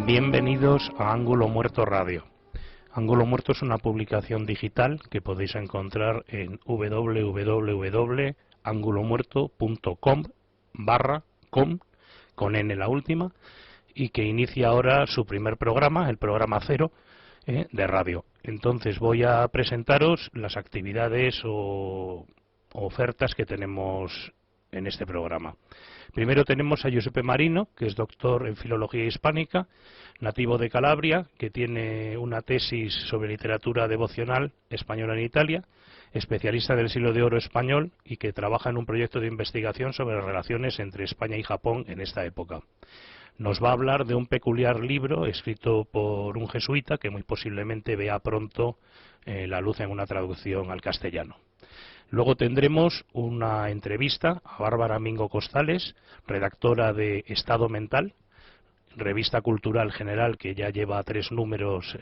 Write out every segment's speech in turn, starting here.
Bienvenidos a Ángulo Muerto Radio. Ángulo Muerto es una publicación digital que podéis encontrar en www.angulomuerto.com/com con N la última, y que inicia ahora su primer programa, el programa 0 de radio. Entonces voy a presentaros las actividades o ofertas que tenemos en este programa. Primero tenemos a Giuseppe Marino, que es doctor en Filología Hispánica, nativo de Calabria, que tiene una tesis sobre literatura devocional española en Italia, especialista del siglo de oro español y que trabaja en un proyecto de investigación sobre las relaciones entre España y Japón en esta época. Nos va a hablar de un peculiar libro escrito por un jesuita que muy posiblemente vea pronto la luz en una traducción al castellano. Luego tendremos una entrevista a Bárbara Mingo Costales, redactora de Estado Mental, revista cultural general que ya lleva 3 números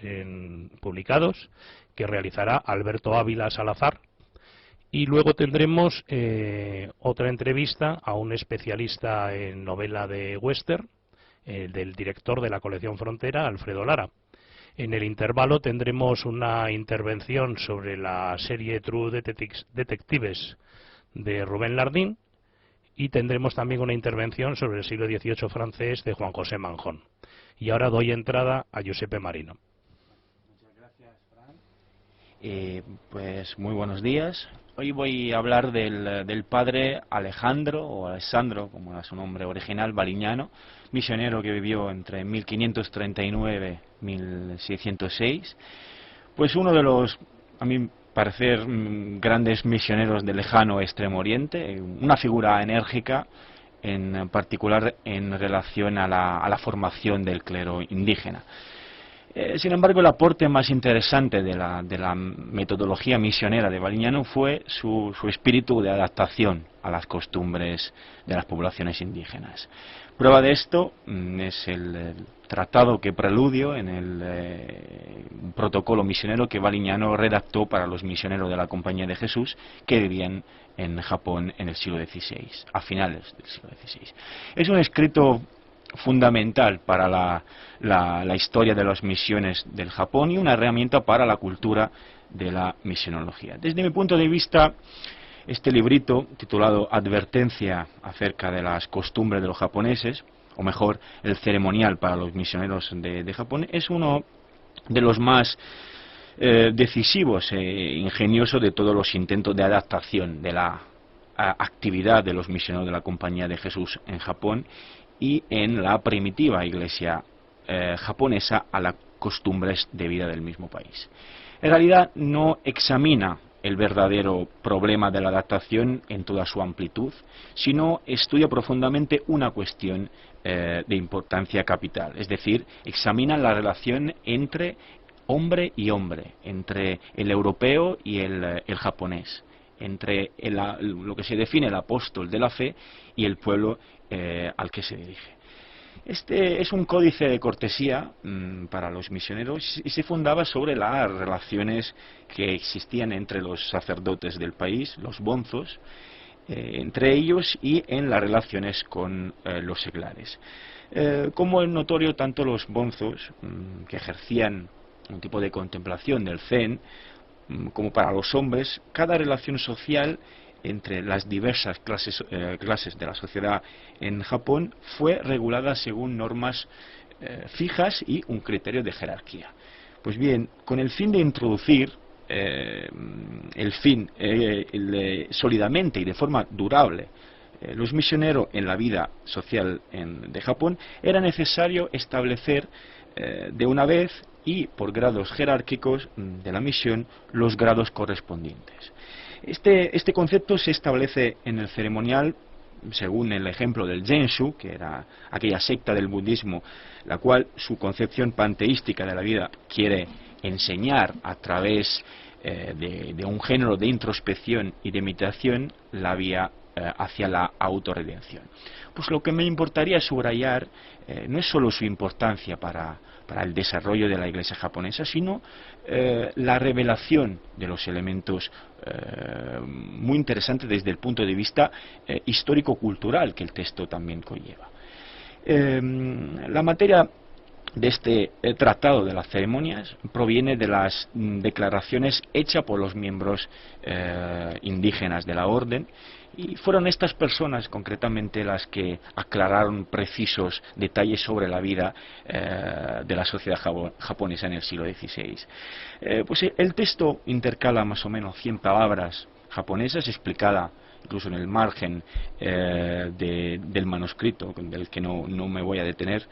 publicados, que realizará Alberto Ávila Salazar. Y luego tendremos otra entrevista a un especialista en novela de western, del director de la colección Frontera, Alfredo Lara. En el intervalo tendremos una intervención sobre la serie True Detectives de Rubén Lardín y tendremos también una intervención sobre el siglo XVIII francés de Juan José Manjón. Y ahora doy entrada a Giuseppe Marino. Muchas gracias, Fran. Pues muy buenos días. Hoy voy a hablar del padre Alejandro, o Alessandro, como era su nombre original, Balignano, misionero que vivió entre 1539 y 1606. Pues uno de los, a mi parecer, grandes misioneros del lejano Extremo Oriente, una figura enérgica, en particular en relación a la formación del clero indígena. Sin embargo, el aporte más interesante de la metodología misionera de Balignano fue su espíritu de adaptación a las costumbres de las poblaciones indígenas. Prueba de esto es el tratado que preludio en el protocolo misionero que Balignano redactó para los misioneros de la Compañía de Jesús que vivían en Japón en el siglo XVI, a finales del siglo XVI. Es un escrito fundamental para la historia de las misiones del Japón y una herramienta para la cultura de la misionología. Desde mi punto de vista, este librito, titulado Advertencia acerca de las costumbres de los japoneses, o mejor, el ceremonial para los misioneros de Japón, es uno de los más decisivos e ingeniosos de todos los intentos de adaptación de la actividad de los misioneros de la Compañía de Jesús en Japón y en la primitiva iglesia japonesa a las costumbres de vida del mismo país. En realidad no examina el verdadero problema de la adaptación en toda su amplitud, sino estudia profundamente una cuestión de importancia capital, es decir, examina la relación entre hombre y hombre, entre el europeo y el japonés, entre lo que se define el apóstol de la fe y el pueblo al que se dirige. Este es un códice de cortesía para los misioneros y se fundaba sobre las relaciones que existían entre los sacerdotes del país, los bonzos, entre ellos y en las relaciones con los seglares. Como es notorio, tanto los bonzos que ejercían un tipo de contemplación del zen, como para los hombres, cada relación social entre las diversas clases de la sociedad en Japón fue regulada según normas fijas y un criterio de jerarquía. Pues bien, con el fin de introducir sólidamente y de forma durable los misioneros en la vida social de Japón, era necesario establecer de una vez y por grados jerárquicos de la misión los grados correspondientes. Este concepto se establece en el ceremonial según el ejemplo del Zenshu, que era aquella secta del budismo, la cual su concepción panteística de la vida quiere enseñar a través de un género de introspección y de meditación, la vía hacia la autorredención. Pues lo que me importaría subrayar no es solo su importancia para el desarrollo de la Iglesia japonesa, sino la revelación de los elementos muy interesantes desde el punto de vista histórico-cultural que el texto también conlleva. La materia de este tratado de las ceremonias proviene de las declaraciones hechas por los miembros indígenas de la orden, y fueron estas personas concretamente las que aclararon precisos detalles sobre la vida de la sociedad japonesa en el siglo XVI. Pues el texto intercala más o menos 100 palabras japonesas explicadas incluso en el margen del manuscrito, del que no me voy a detener,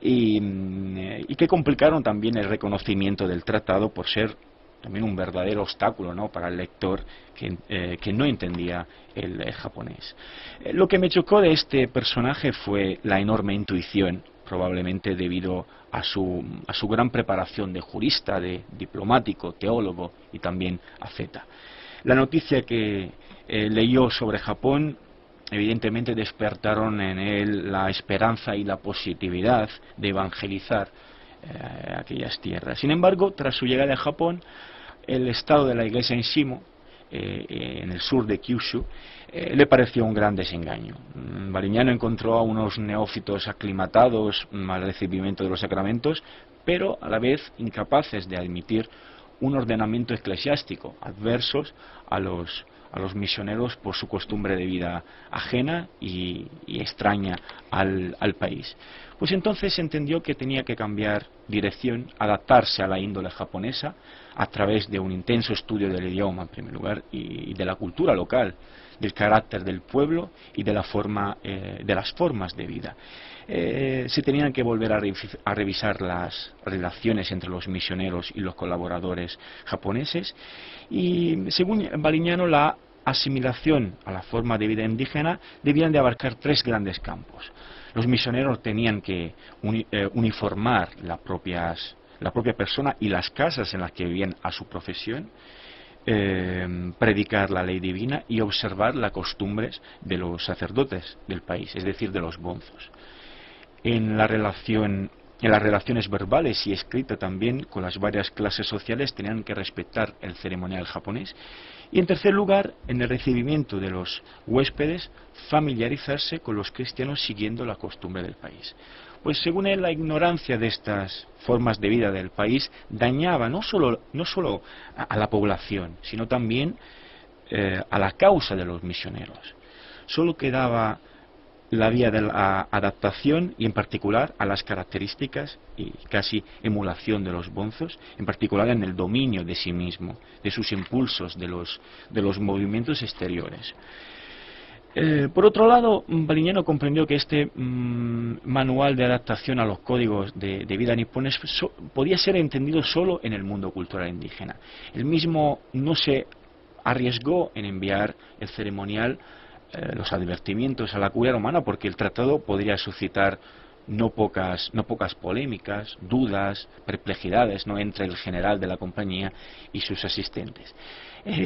y que complicaron también el reconocimiento del tratado por ser también un verdadero obstáculo, ¿no?, para el lector que no entendía el japonés. Lo que me chocó de este personaje fue la enorme intuición, probablemente debido a su gran preparación de jurista, de diplomático, teólogo y también asceta. La noticia que leyó sobre Japón evidentemente despertaron en él la esperanza y la positividad de evangelizar aquellas tierras. Sin embargo, tras su llegada a Japón, el estado de la iglesia en Shimo, en el sur de Kyushu, le pareció un gran desengaño. Bariñano encontró a unos neófitos aclimatados al recibimiento de los sacramentos, pero a la vez incapaces de admitir un ordenamiento eclesiástico, adversos a los misioneros por su costumbre de vida ajena y extraña al país. Pues entonces entendió que tenía que cambiar dirección, adaptarse a la índole japonesa a través de un intenso estudio del idioma, en primer lugar, y de la cultura local, del carácter del pueblo y de las formas de vida. Se tenían que volver a revisar las relaciones entre los misioneros y los colaboradores japoneses, y según Bariñano, la asimilación a la forma de vida indígena debían de abarcar 3 grandes campos. Los misioneros tenían que uniformar la propia persona y las casas en las que vivían a su profesión, predicar la ley divina y observar las costumbres de los sacerdotes del país, es decir, de los bonzos. En las relaciones verbales y escritas también con las varias clases sociales tenían que respetar el ceremonial japonés. Y en tercer lugar, en el recibimiento de los huéspedes, familiarizarse con los cristianos siguiendo la costumbre del país. Pues según él, la ignorancia de estas formas de vida del país dañaba no solo a la población, sino también a la causa de los misioneros. Solo quedaba la vía de la adaptación, y en particular a las características y casi emulación de los bonzos, en particular en el dominio de sí mismo, de sus impulsos, de los movimientos exteriores. Por otro lado, Bariñano comprendió que este manual de adaptación a los códigos de vida nipones podía ser entendido solo en el mundo cultural indígena. Él mismo no se arriesgó en enviar el ceremonial, los advertimientos a la curia romana, porque el tratado podría suscitar no pocas polémicas, dudas, perplejidades, ¿no?, entre el general de la compañía y sus asistentes.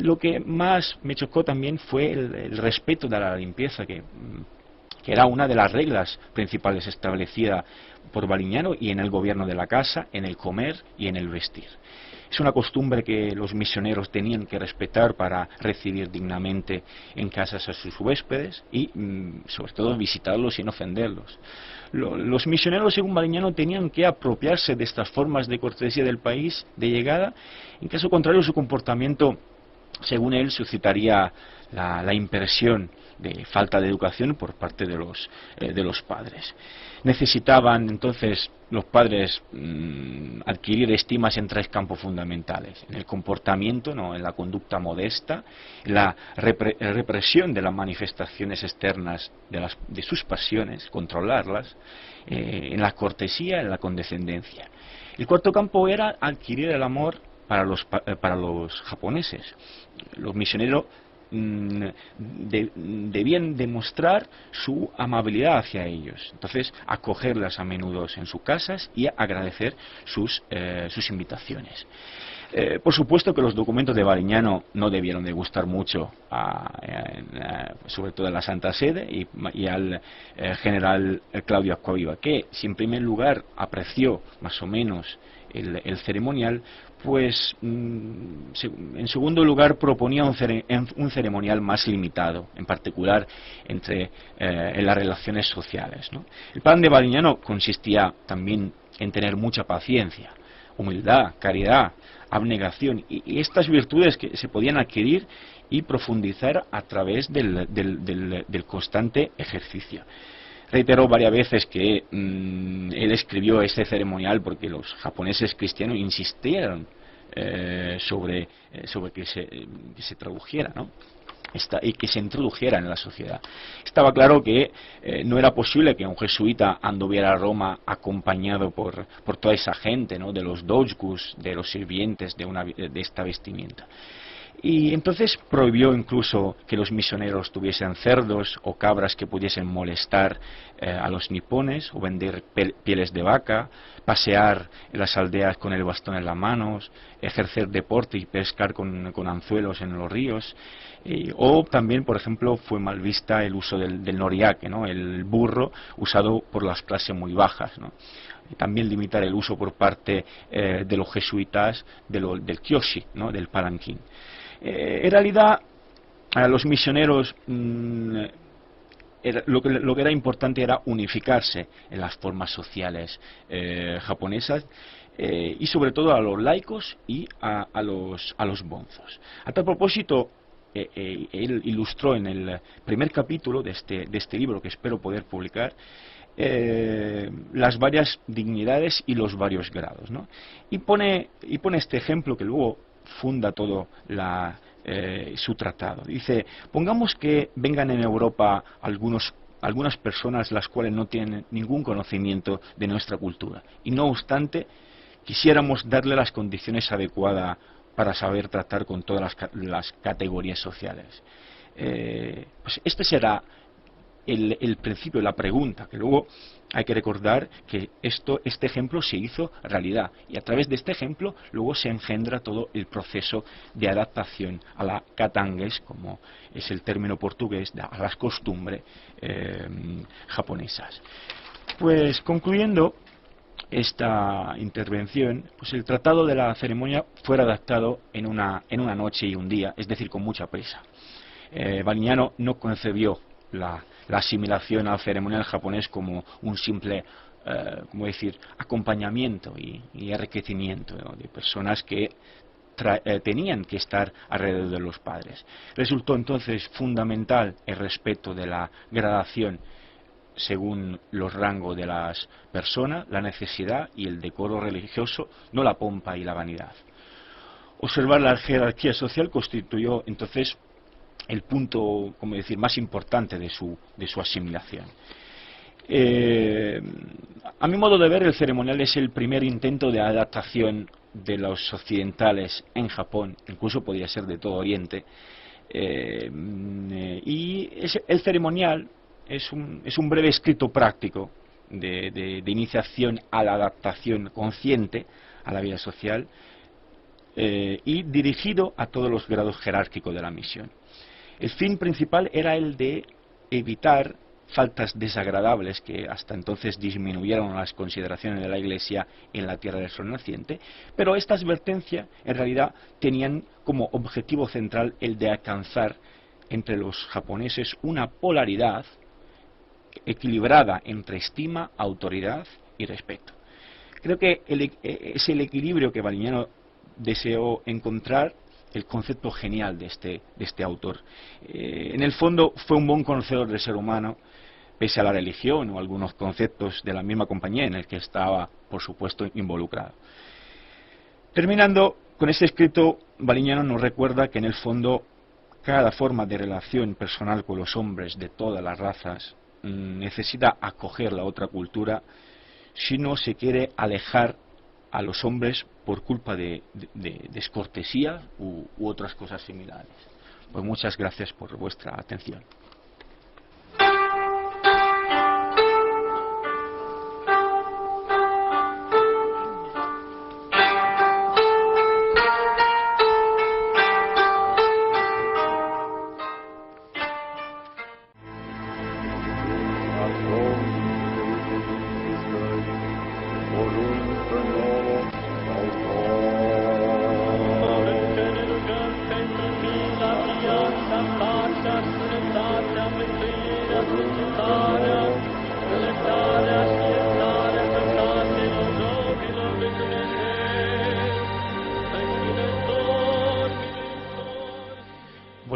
Lo que más me chocó también fue el respeto de la limpieza, que era una de las reglas principales establecida por Bariñano y en el gobierno de la casa, en el comer y en el vestir. Es una costumbre que los misioneros tenían que respetar para recibir dignamente en casas a sus huéspedes y, sobre todo, visitarlos sin ofenderlos. Los misioneros, según Bariñano, tenían que apropiarse de estas formas de cortesía del país de llegada. En caso contrario, su comportamiento, según él, suscitaría la impresión de falta de educación por parte de los padres. Necesitaban entonces los padres adquirir estimas en 3 campos fundamentales: en el comportamiento, ¿no?, en la conducta modesta, en la represión de las manifestaciones externas de sus pasiones, controlarlas, en la cortesía, en la condescendencia. El cuarto campo era adquirir el amor para los japoneses. Los misioneros debían demostrar su amabilidad hacia ellos, entonces acogerlas a menudo en sus casas y agradecer sus invitaciones. Por supuesto que los documentos de Baliñano no debieron de gustar mucho, sobre todo a la Santa Sede y al general Claudio Acquaviva, que si en primer lugar apreció más o menos el ceremonial, pues en segundo lugar proponía un ceremonial más limitado, en particular en las relaciones sociales, ¿no? El plan de Baliñano consistía también en tener mucha paciencia, humildad, caridad, abnegación y estas virtudes que se podían adquirir y profundizar a través del constante ejercicio. Reiteró varias veces que él escribió este ceremonial porque los japoneses cristianos insistieron sobre que se tradujera, ¿no? Y que se introdujera en la sociedad. Estaba claro que no era posible que un jesuita anduviera a Roma acompañado por toda esa gente, ¿no? De los doujus, de los sirvientes de esta vestimenta. Y entonces prohibió incluso que los misioneros tuviesen cerdos o cabras que pudiesen molestar a los nipones, o vender pieles de vaca, pasear en las aldeas con el bastón en las manos, ejercer deporte y pescar con anzuelos en los ríos. O también, por ejemplo, fue mal vista el uso del noriake, ¿no? El burro usado por las clases muy bajas, ¿no? Y también limitar el uso por parte de los jesuitas del kyoshi, ¿no? Del palanquín. En realidad, a los misioneros lo que era importante era unificarse en las formas sociales japonesas y sobre todo a los laicos y a los bonzos. A tal propósito, él ilustró en el primer capítulo de este libro, que espero poder publicar, las varias dignidades y los varios grados, ¿no? Y pone este ejemplo que luego funda todo su tratado. Dice: pongamos que vengan en Europa algunas personas las cuales no tienen ningún conocimiento de nuestra cultura, y no obstante quisiéramos darle las condiciones adecuadas para saber tratar con todas las categorías sociales. Pues este será el principio, la pregunta, que luego hay que recordar que este ejemplo se hizo realidad, y a través de este ejemplo luego se engendra todo el proceso de adaptación a la catangues, como es el término portugués, a las costumbres japonesas. Pues concluyendo esta intervención, pues el tratado de la ceremonia fue redactado en una noche y un día, es decir, con mucha prisa. Baliñano no concebió la asimilación al ceremonial japonés como un simple acompañamiento y enriquecimiento, ¿no? De personas que tenían que estar alrededor de los padres. Resultó entonces fundamental el respeto de la gradación según los rangos de las personas, la necesidad y el decoro religioso, no la pompa y la vanidad. Observar la jerarquía social constituyó entonces el punto, como decir, más importante de su asimilación. A mi modo de ver, el ceremonial es el primer intento de adaptación de los occidentales en Japón, incluso podría ser de todo Oriente, y el ceremonial es un breve escrito práctico de iniciación a la adaptación consciente a la vida social y dirigido a todos los grados jerárquicos de la misión. El fin principal era el de evitar faltas desagradables que hasta entonces disminuyeron las consideraciones de la Iglesia en la Tierra del Sol naciente, pero esta advertencia en realidad tenían como objetivo central el de alcanzar entre los japoneses una polaridad equilibrada entre estima, autoridad y respeto. Creo que es el equilibrio que Baliñano deseó encontrar, el concepto genial de este autor. En el fondo fue un buen conocedor del ser humano, pese a la religión o algunos conceptos de la misma compañía en el que estaba, por supuesto, involucrado. Terminando con este escrito, Baliñano nos recuerda que en el fondo cada forma de relación personal con los hombres de todas las razas necesita acoger la otra cultura si no se quiere alejar a los hombres por culpa de descortesía u otras cosas similares. Pues muchas gracias por vuestra atención.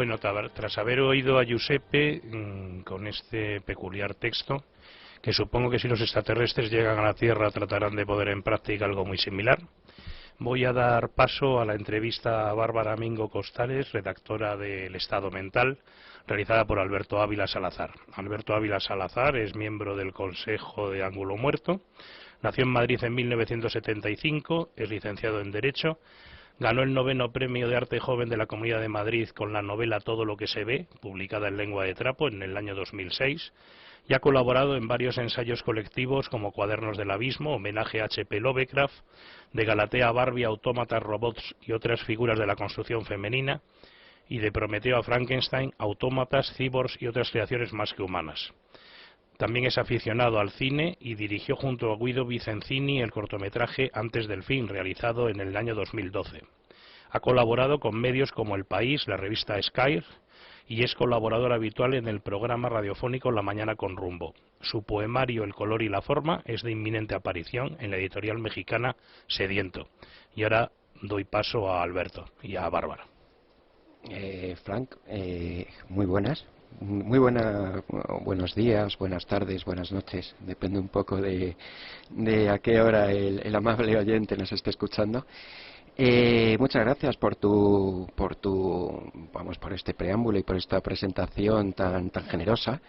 Bueno, tras haber oído a Giuseppe con este peculiar texto, que supongo que si los extraterrestres llegan a la Tierra tratarán de poner en práctica algo muy similar, voy a dar paso a la entrevista a Bárbara Mingo Costales, redactora del Estado Mental, realizada por Alberto Ávila Salazar. Alberto Ávila Salazar es miembro del Consejo de Ángulo Muerto, nació en Madrid en 1975, es licenciado en Derecho, ganó el 9º Premio de Arte Joven de la Comunidad de Madrid con la novela Todo lo que se ve, publicada en lengua de trapo en el año 2006, y ha colaborado en varios ensayos colectivos como Cuadernos del Abismo, homenaje a H.P. Lovecraft, de Galatea a Barbie, Autómatas, Robots y otras figuras de la construcción femenina, y de Prometeo a Frankenstein, Autómatas, Cyborgs y otras creaciones más que humanas. También es aficionado al cine y dirigió junto a Guido Vicenzini el cortometraje Antes del fin, realizado en el año 2012. Ha colaborado con medios como El País, la revista Sky, y es colaborador habitual en el programa radiofónico La Mañana con Rumbo. Su poemario El color y la forma es de inminente aparición en la editorial mexicana Sediento. Y ahora doy paso a Alberto y a Bárbara. Frank, muy buenas. Buenos días, buenas tardes, buenas noches. Depende un poco de a qué hora el amable oyente nos esté escuchando. Muchas gracias por este preámbulo y por esta presentación tan generosa.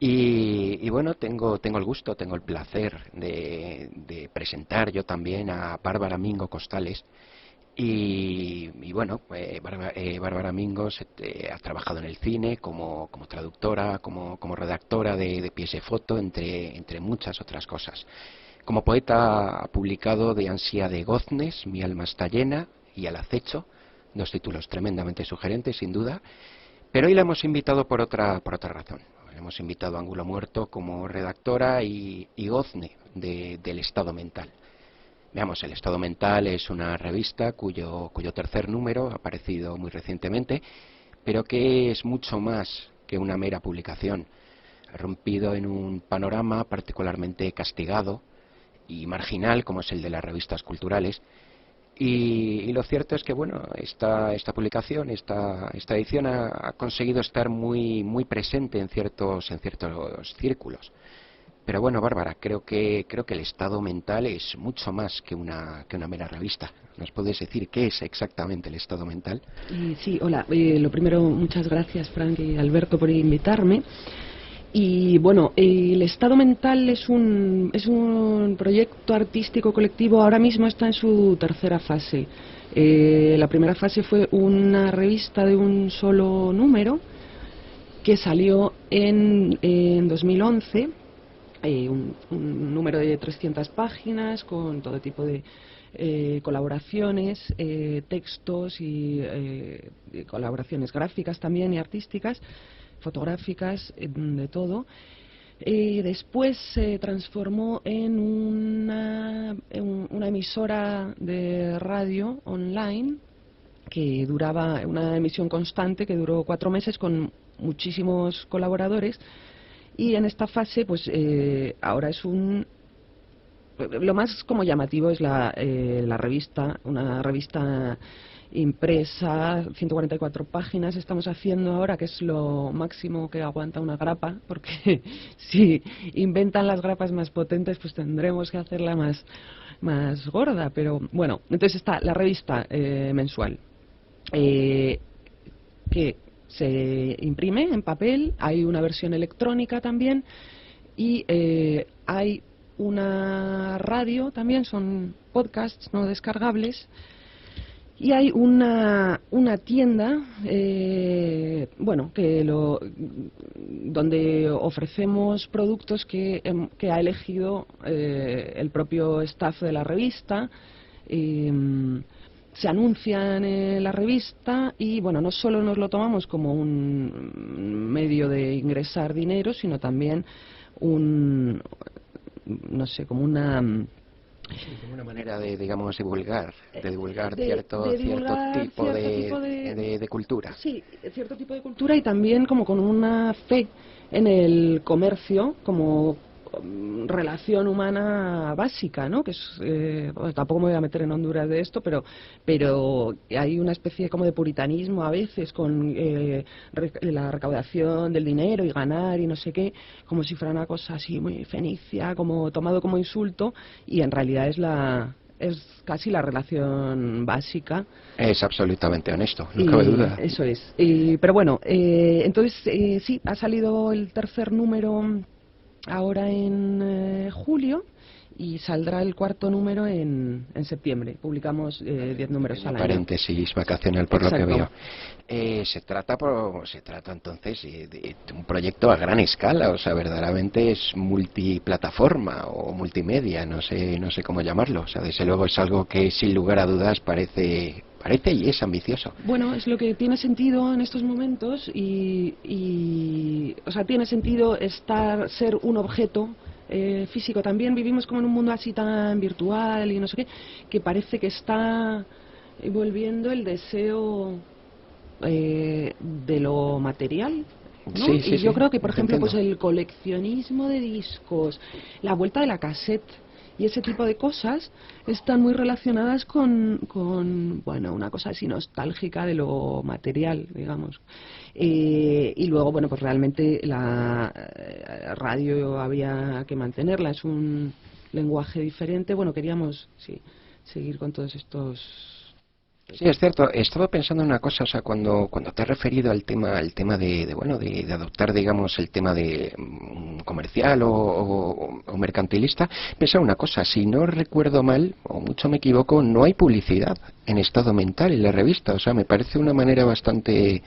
Y bueno, tengo el gusto, tengo el placer de presentar yo también a Bárbara Mingo Costales. Y bueno, Bárbara Mingo ha trabajado en el cine como traductora, como redactora de pies de foto, entre muchas otras cosas. Como poeta ha publicado De ansia de goznes, Mi alma está llena y Al acecho, 2 títulos tremendamente sugerentes, sin duda. Pero hoy la hemos invitado por otra razón. La hemos invitado a Ángulo Muerto como redactora y gozne del Estado Mental. Veamos, el Estado Mental es una revista cuyo 3er número ha aparecido muy recientemente, pero que es mucho más que una mera publicación. Ha rompido en un panorama particularmente castigado y marginal como es el de las revistas culturales. Y lo cierto es que bueno, esta publicación, esta edición ha conseguido estar muy presente en ciertos círculos. Pero bueno, Bárbara, creo que el Estado Mental es mucho más que una mera revista. ¿Nos puedes decir qué es exactamente el Estado Mental? Sí, hola. Lo primero, muchas gracias, Frank y Alberto, por invitarme. Y bueno, el Estado Mental es un proyecto artístico colectivo, ahora mismo está en su 3ª fase. La primera fase fue una revista de un solo número que salió en 2011. Un número de 300 páginas con todo tipo de colaboraciones, textos y colaboraciones gráficas también y artísticas, fotográficas, de todo. Después se transformó en una emisora de radio online que duraba, una emisión constante que duró 4 meses con muchísimos colaboradores. Y en esta fase, pues ahora es lo más como llamativo es la revista, una revista impresa, 144 páginas estamos haciendo ahora, que es lo máximo que aguanta una grapa, porque si inventan las grapas más potentes, pues tendremos que hacerla más gorda. Pero bueno, entonces está la revista mensual, que se imprime en papel, hay una versión electrónica también y hay una radio también, son podcasts no descargables, y hay una tienda donde ofrecemos productos que ha elegido el propio staff de la revista. Se anuncian en la revista y bueno, no solo nos lo tomamos como un medio de ingresar dinero, sino también como una manera de divulgar cierto tipo de cultura. Sí, cierto tipo de cultura, y también como con una fe en el comercio como relación humana básica, ¿no? Que es, bueno, tampoco me voy a meter en Honduras de esto, pero hay una especie como de puritanismo a veces con la recaudación del dinero y ganar y no sé qué, como si fuera una cosa así muy fenicia, como tomado como insulto, y en realidad es casi la relación básica. Es absolutamente honesto, no cabe duda. Eso es. Pero bueno, entonces sí, ha salido el tercer número ahora en julio y saldrá el cuarto número en septiembre. Publicamos 10 números al año. Paréntesis vacacional, por Exacto. lo que veo. Se trata entonces de un proyecto a gran escala, o sea, verdaderamente es multiplataforma o multimedia, no sé cómo llamarlo. O sea, desde luego es algo que sin lugar a dudas parece y es ambicioso. Bueno, es lo que tiene sentido en estos momentos o sea, tiene sentido ser un objeto físico. También vivimos como en un mundo así tan virtual y no sé qué, que parece que está volviendo el deseo de lo material, ¿no? Sí, y yo creo que, por ejemplo, entiendo. pues el coleccionismo de discos, la vuelta de la cassette y ese tipo de cosas están muy relacionadas con bueno, una cosa así nostálgica de lo material, digamos. Y luego, bueno, pues realmente la radio había que mantenerla, es un lenguaje diferente. Bueno, queríamos, sí, seguir con todos estos... Sí, es cierto. Estaba pensando en una cosa, o sea, cuando te has referido al tema de adoptar, digamos, el tema de comercial o mercantilista, pensaba una cosa. Si no recuerdo mal o mucho me equivoco, no hay publicidad en Estado Mental en la revista. O sea, me parece una manera bastante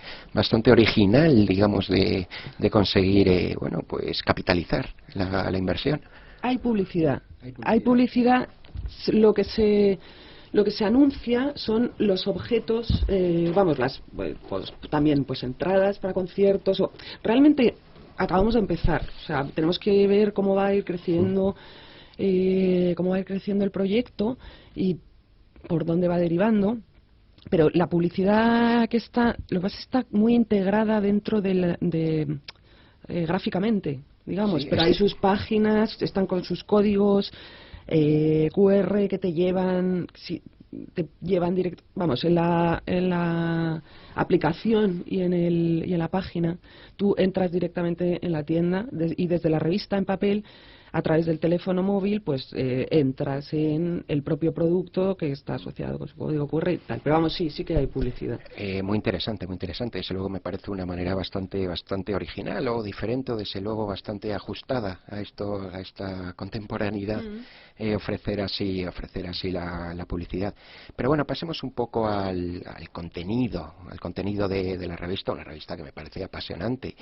original, digamos, de conseguir, bueno, pues capitalizar la inversión. Hay publicidad. Hay publicidad. Lo que se anuncia son los objetos, vamos, pues, también pues entradas para conciertos. Realmente acabamos de empezar, o sea, tenemos que ver cómo va a ir creciendo, el proyecto y por dónde va derivando. Pero la publicidad que lo que pasa está muy integrada dentro gráficamente, digamos, Sí, pero hay sus páginas, están con sus códigos QR que te llevan directo, vamos, en la aplicación y en la página tú entras directamente en la tienda y desde la revista en papel, a través del teléfono móvil, pues entras en el propio producto que está asociado con su código QR y tal. Pero vamos, sí que hay publicidad. Muy interesante, muy interesante. Desde luego me parece una manera bastante original o diferente, o desde luego bastante ajustada a esta contemporaneidad, ofrecer así la publicidad. Pero bueno, pasemos un poco al contenido de la revista, una revista que me parece apasionante.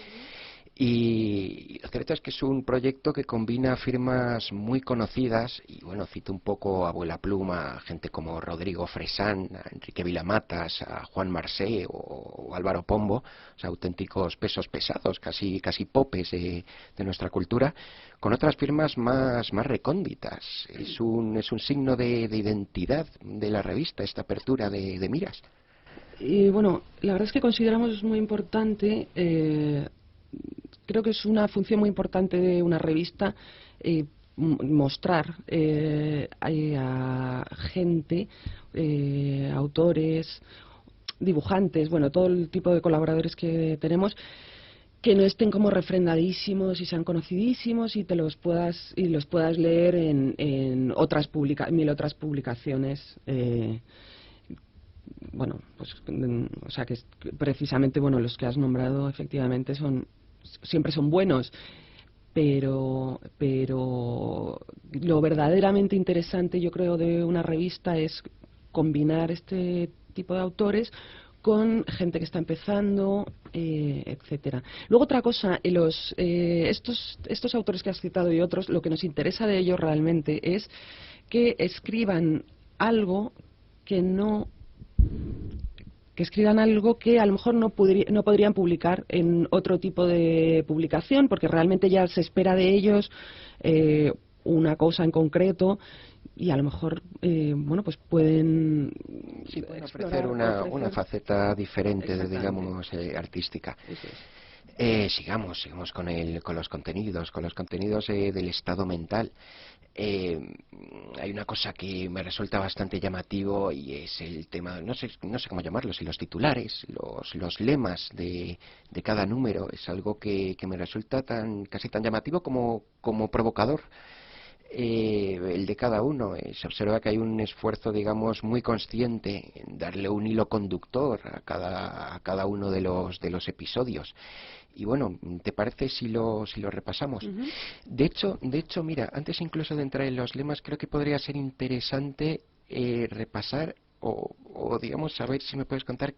Y lo cierto es que es un proyecto que combina firmas muy conocidas, y bueno, cito un poco a Abuela Pluma, gente como Rodrigo Fresán, a Enrique Vilamatas, a Juan Marsé o Álvaro Pombo, o sea, auténticos pesos pesados, casi popes de nuestra cultura, con otras firmas más recónditas. Es un signo de identidad de la revista, esta apertura de miras. Y bueno, la verdad es que consideramos muy importante, creo que es una función muy importante de una revista, mostrar a gente, autores, dibujantes, bueno, todo el tipo de colaboradores que tenemos, que no estén como refrendadísimos y sean conocidísimos y los puedas leer en mil otras publicaciones. Bueno, pues, o sea, que precisamente, bueno, los que has nombrado efectivamente siempre son buenos, pero lo verdaderamente interesante, yo creo, de una revista es combinar este tipo de autores con gente que está empezando, etcétera. Luego otra cosa, estos autores que has citado y otros, lo que nos interesa de ellos realmente es que escriban algo que a lo mejor no podrían publicar en otro tipo de publicación, porque realmente ya se espera de ellos una cosa en concreto y a lo mejor bueno, pues pueden ofrecer una faceta diferente, digamos, artística. Eso es. Sigamos con los contenidos del estado mental. Hay una cosa que me resulta bastante llamativo y es el tema, no sé cómo llamarlos, y los titulares, los lemas de cada número. Es algo que me resulta casi tan llamativo como provocador. El de cada uno. Se observa que hay un esfuerzo, digamos, muy consciente en darle un hilo conductor a cada uno de los episodios. Y bueno, ¿te parece si lo repasamos? Ujú. De hecho, mira, antes incluso de entrar en los lemas, creo que podría ser interesante repasar o digamos, saber si me puedes contar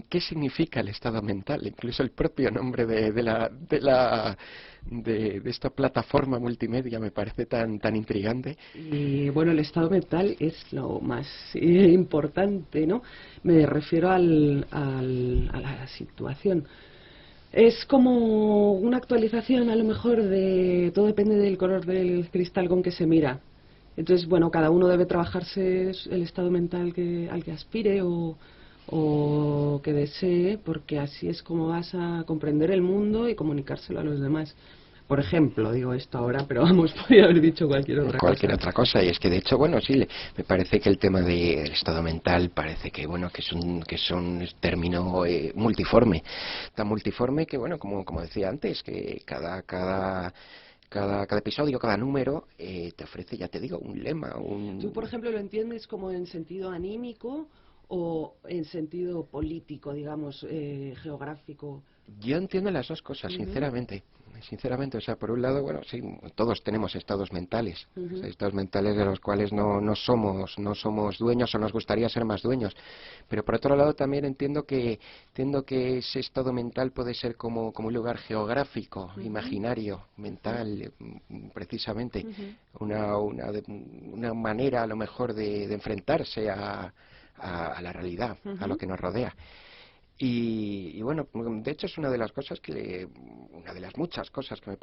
qué significa el estado mental, incluso el propio nombre de esta plataforma multimedia me parece tan intrigante. Y bueno, el estado mental es lo más importante, ¿no? Me refiero a la situación. Es como una actualización, a lo mejor, todo depende del color del cristal con que se mira. Entonces, bueno, cada uno debe trabajarse el estado mental al que aspire o que desee, porque así es como vas a comprender el mundo y comunicárselo a los demás. Por ejemplo, digo esto ahora, pero vamos, podría haber dicho cualquier otra cosa. Y es que de hecho, bueno, sí, me parece que el tema del estado mental parece que, bueno, que es un término multiforme, tan multiforme que, bueno, como decía antes, que cada episodio, cada número te ofrece, ya te digo, un lema. ¿Tú, por ejemplo, lo entiendes como en sentido anímico o en sentido político, digamos, geográfico? Yo entiendo las dos cosas, sinceramente, o sea, por un lado, bueno, sí, todos tenemos estados mentales, o sea, estados mentales de los cuales no somos dueños o nos gustaría ser más dueños, pero por otro lado también entiendo que ese estado mental puede ser como un lugar geográfico, imaginario, mental, precisamente, una manera a lo mejor de enfrentarse a la realidad, a lo que nos rodea. Y bueno, de hecho es una de las cosas una de las muchas cosas que me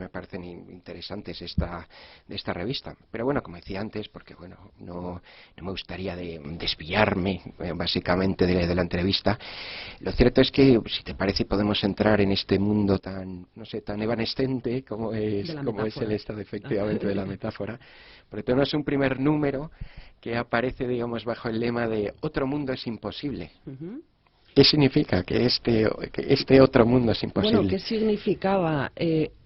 parecen interesantes de esta revista. Pero bueno, como decía antes, porque bueno, no me gustaría desviarme básicamente de la entrevista. Lo cierto es que, si te parece, podemos entrar en este mundo tan evanescente como es el estado efectivamente de la metáfora. Porque tenemos un primer número que aparece, digamos, bajo el lema de "Otro mundo es imposible". ¿Qué significa que este otro mundo es imposible? Bueno, ¿qué significaba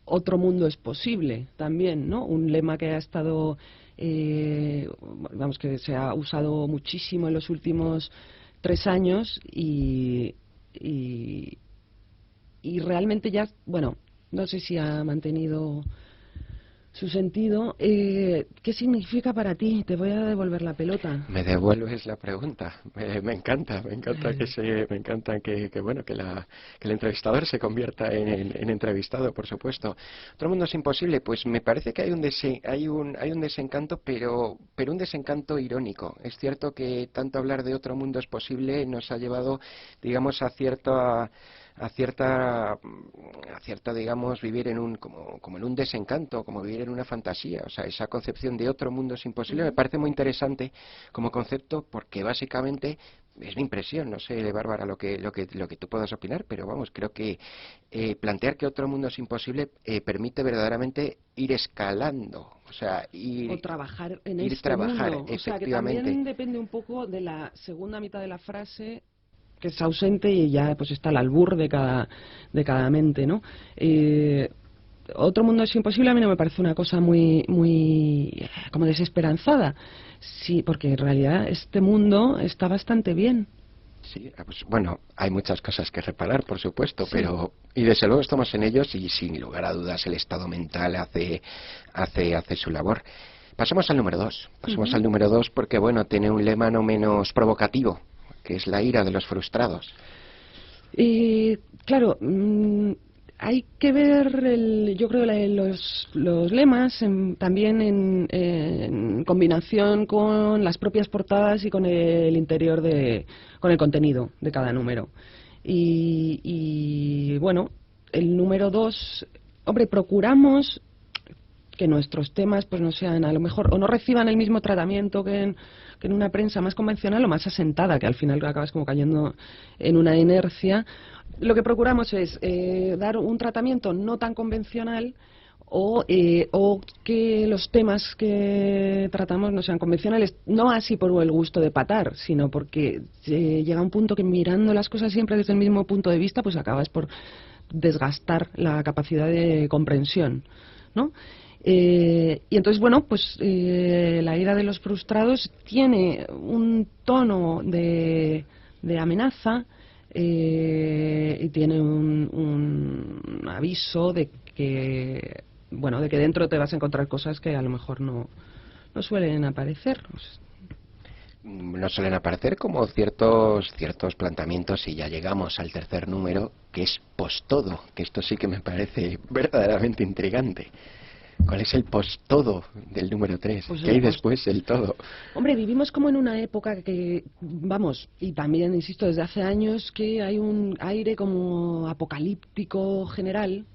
otro mundo es posible también, ¿no? Un lema que ha estado, vamos, que se ha usado muchísimo en los últimos 3 años y realmente ya, bueno, no sé si ha mantenido su sentido. ¿Qué significa para ti? Te voy a devolver la pelota. Me devuelves la pregunta. Me encanta que bueno, que el entrevistador se convierta en entrevistado, por supuesto. Otro mundo es imposible. Pues me parece que hay un desencanto, pero un desencanto irónico. Es cierto que tanto hablar de otro mundo es posible nos ha llevado, digamos, a cierta, digamos, vivir como en un desencanto, como vivir en una fantasía. O sea, esa concepción de otro mundo es imposible me parece muy interesante como concepto, porque básicamente es mi impresión, no sé, Bárbara, lo que tú puedas opinar, pero vamos, creo que plantear que otro mundo es imposible permite verdaderamente ir escalando, o sea, o trabajar en ir este trabajar, mundo. O sea, que efectivamente. también depende un poco de la segunda mitad de la frase, que es ausente, y ya pues está al albur de cada mente, ¿no? Otro mundo es imposible, a mí no me parece una cosa muy como desesperanzada, sí, porque en realidad este mundo está bastante bien. Sí, pues bueno, hay muchas cosas que reparar, por supuesto, Sí. pero y desde luego estamos en ellos, y sin lugar a dudas el estado mental hace su labor. Pasemos al número 2. Al número 2 porque bueno, tiene un lema no menos provocativo, que es la ira de los frustrados. Claro, hay que ver, yo creo, los lemas también en combinación con las propias portadas y con el interior con el contenido de cada número. Y bueno, el número 2, hombre, procuramos que nuestros temas pues no sean, a lo mejor, o no reciban el mismo tratamiento que que en una prensa más convencional o más asentada, que al final acabas como cayendo en una inercia. Lo que procuramos es dar un tratamiento no tan convencional o que los temas que tratamos no sean convencionales, no así por el gusto de patar, sino porque llega un punto que mirando las cosas siempre desde el mismo punto de vista, pues acabas por desgastar la capacidad de comprensión, ¿no? Y entonces, bueno, pues La ira de los frustrados tiene un tono de amenaza y tiene un aviso de que, bueno, de que dentro te vas a encontrar cosas que a lo mejor no suelen aparecer. No suelen aparecer como ciertos planteamientos, y ya llegamos al tercer número, que es post-todo, que esto sí que me parece verdaderamente intrigante. ¿Cuál es el post-todo del número 3? Pues ¿Qué hay después del todo? Hombre, vivimos como en una época que, vamos, y también, insisto, desde hace años, que hay un aire como apocalíptico general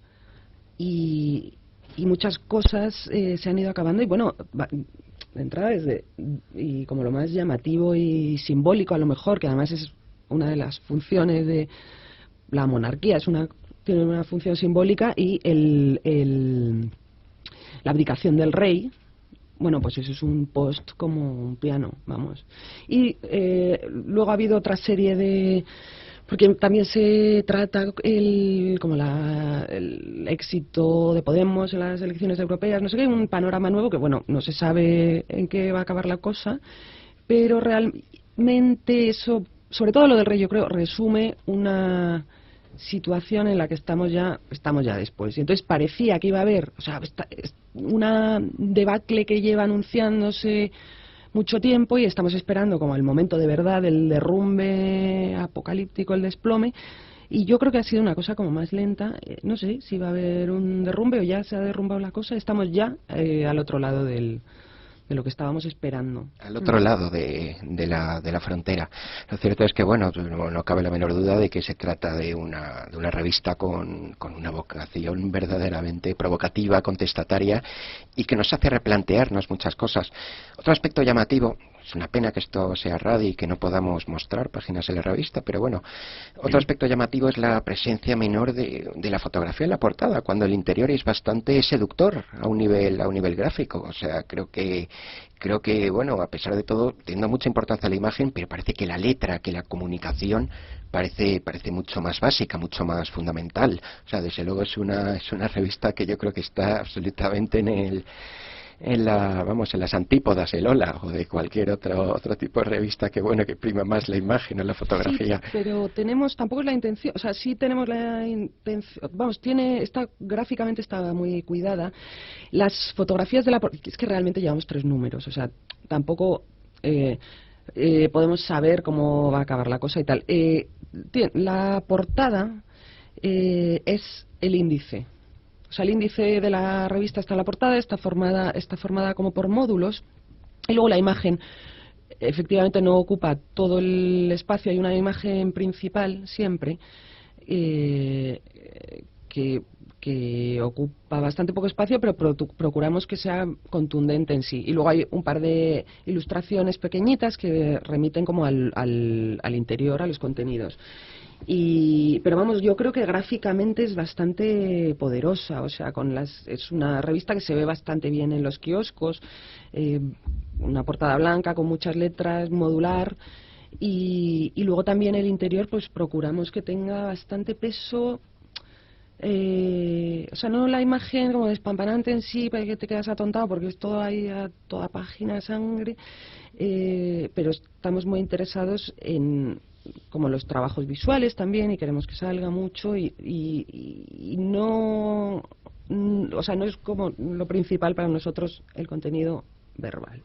y muchas cosas se han ido acabando. Y bueno, de entrada y como lo más llamativo y simbólico, a lo mejor, que además es una de las funciones de la monarquía, tiene una función simbólica, y la abdicación del rey, bueno, pues eso es un post como un piano, vamos. Y luego ha habido otra serie de... Porque también se trata como el éxito de Podemos en las elecciones europeas, no sé qué, un panorama nuevo que, bueno, no se sabe en qué va a acabar la cosa, pero realmente eso, sobre todo lo del rey, yo creo, resume una situación en la que estamos ya después. Y entonces parecía que iba a haber, o sea, una debacle que lleva anunciándose mucho tiempo, y estamos esperando como el momento de verdad, el derrumbe apocalíptico, el desplome, y yo creo que ha sido una cosa como más lenta. No sé si va a haber un derrumbe o ya se ha derrumbado la cosa. Estamos ya al otro lado de lo que estábamos esperando. Al otro lado de la frontera. Lo cierto es que, bueno, no cabe la menor duda de que se trata de una revista con una vocación verdaderamente provocativa, contestataria, y que nos hace replantearnos muchas cosas. Otro aspecto llamativo, es una pena que esto sea radio y que no podamos mostrar páginas en la revista, pero bueno, otro aspecto llamativo es la presencia menor de la fotografía en la portada, cuando el interior es bastante seductor a un nivel gráfico. O sea, creo que, bueno, a pesar de todo, teniendo mucha importancia a la imagen, pero parece que la letra, que la comunicación parece mucho más básica, mucho más fundamental. O sea, desde luego es una revista que yo creo que está absolutamente en las antípodas del Hola o de cualquier otro tipo de revista que, bueno, que prima más la imagen o la fotografía. Sí, pero tampoco es la intención, o sea, sí tenemos la intención, vamos, gráficamente está muy cuidada. Las fotografías es que realmente llevamos 3 números, o sea, tampoco podemos saber cómo va a acabar la cosa y tal. La portada es el índice. O sea, el índice de la revista está en la portada, está formada como por módulos, y luego la imagen efectivamente no ocupa todo el espacio. Hay una imagen principal siempre que ocupa bastante poco espacio, pero procuramos que sea contundente en sí. Y luego hay un par de ilustraciones pequeñitas que remiten como al interior, a los contenidos. Pero vamos, yo creo que gráficamente es bastante poderosa, o sea, es una revista que se ve bastante bien en los kioscos, una portada blanca con muchas letras, modular, y luego también el interior, pues procuramos que tenga bastante peso. O sea, no la imagen como despampanante en sí, para que te quedas atontado, porque es todo ahí a toda página sangre, pero estamos muy interesados en como los trabajos visuales también, y queremos que salga mucho y no, o sea, no es como lo principal para nosotros el contenido verbal.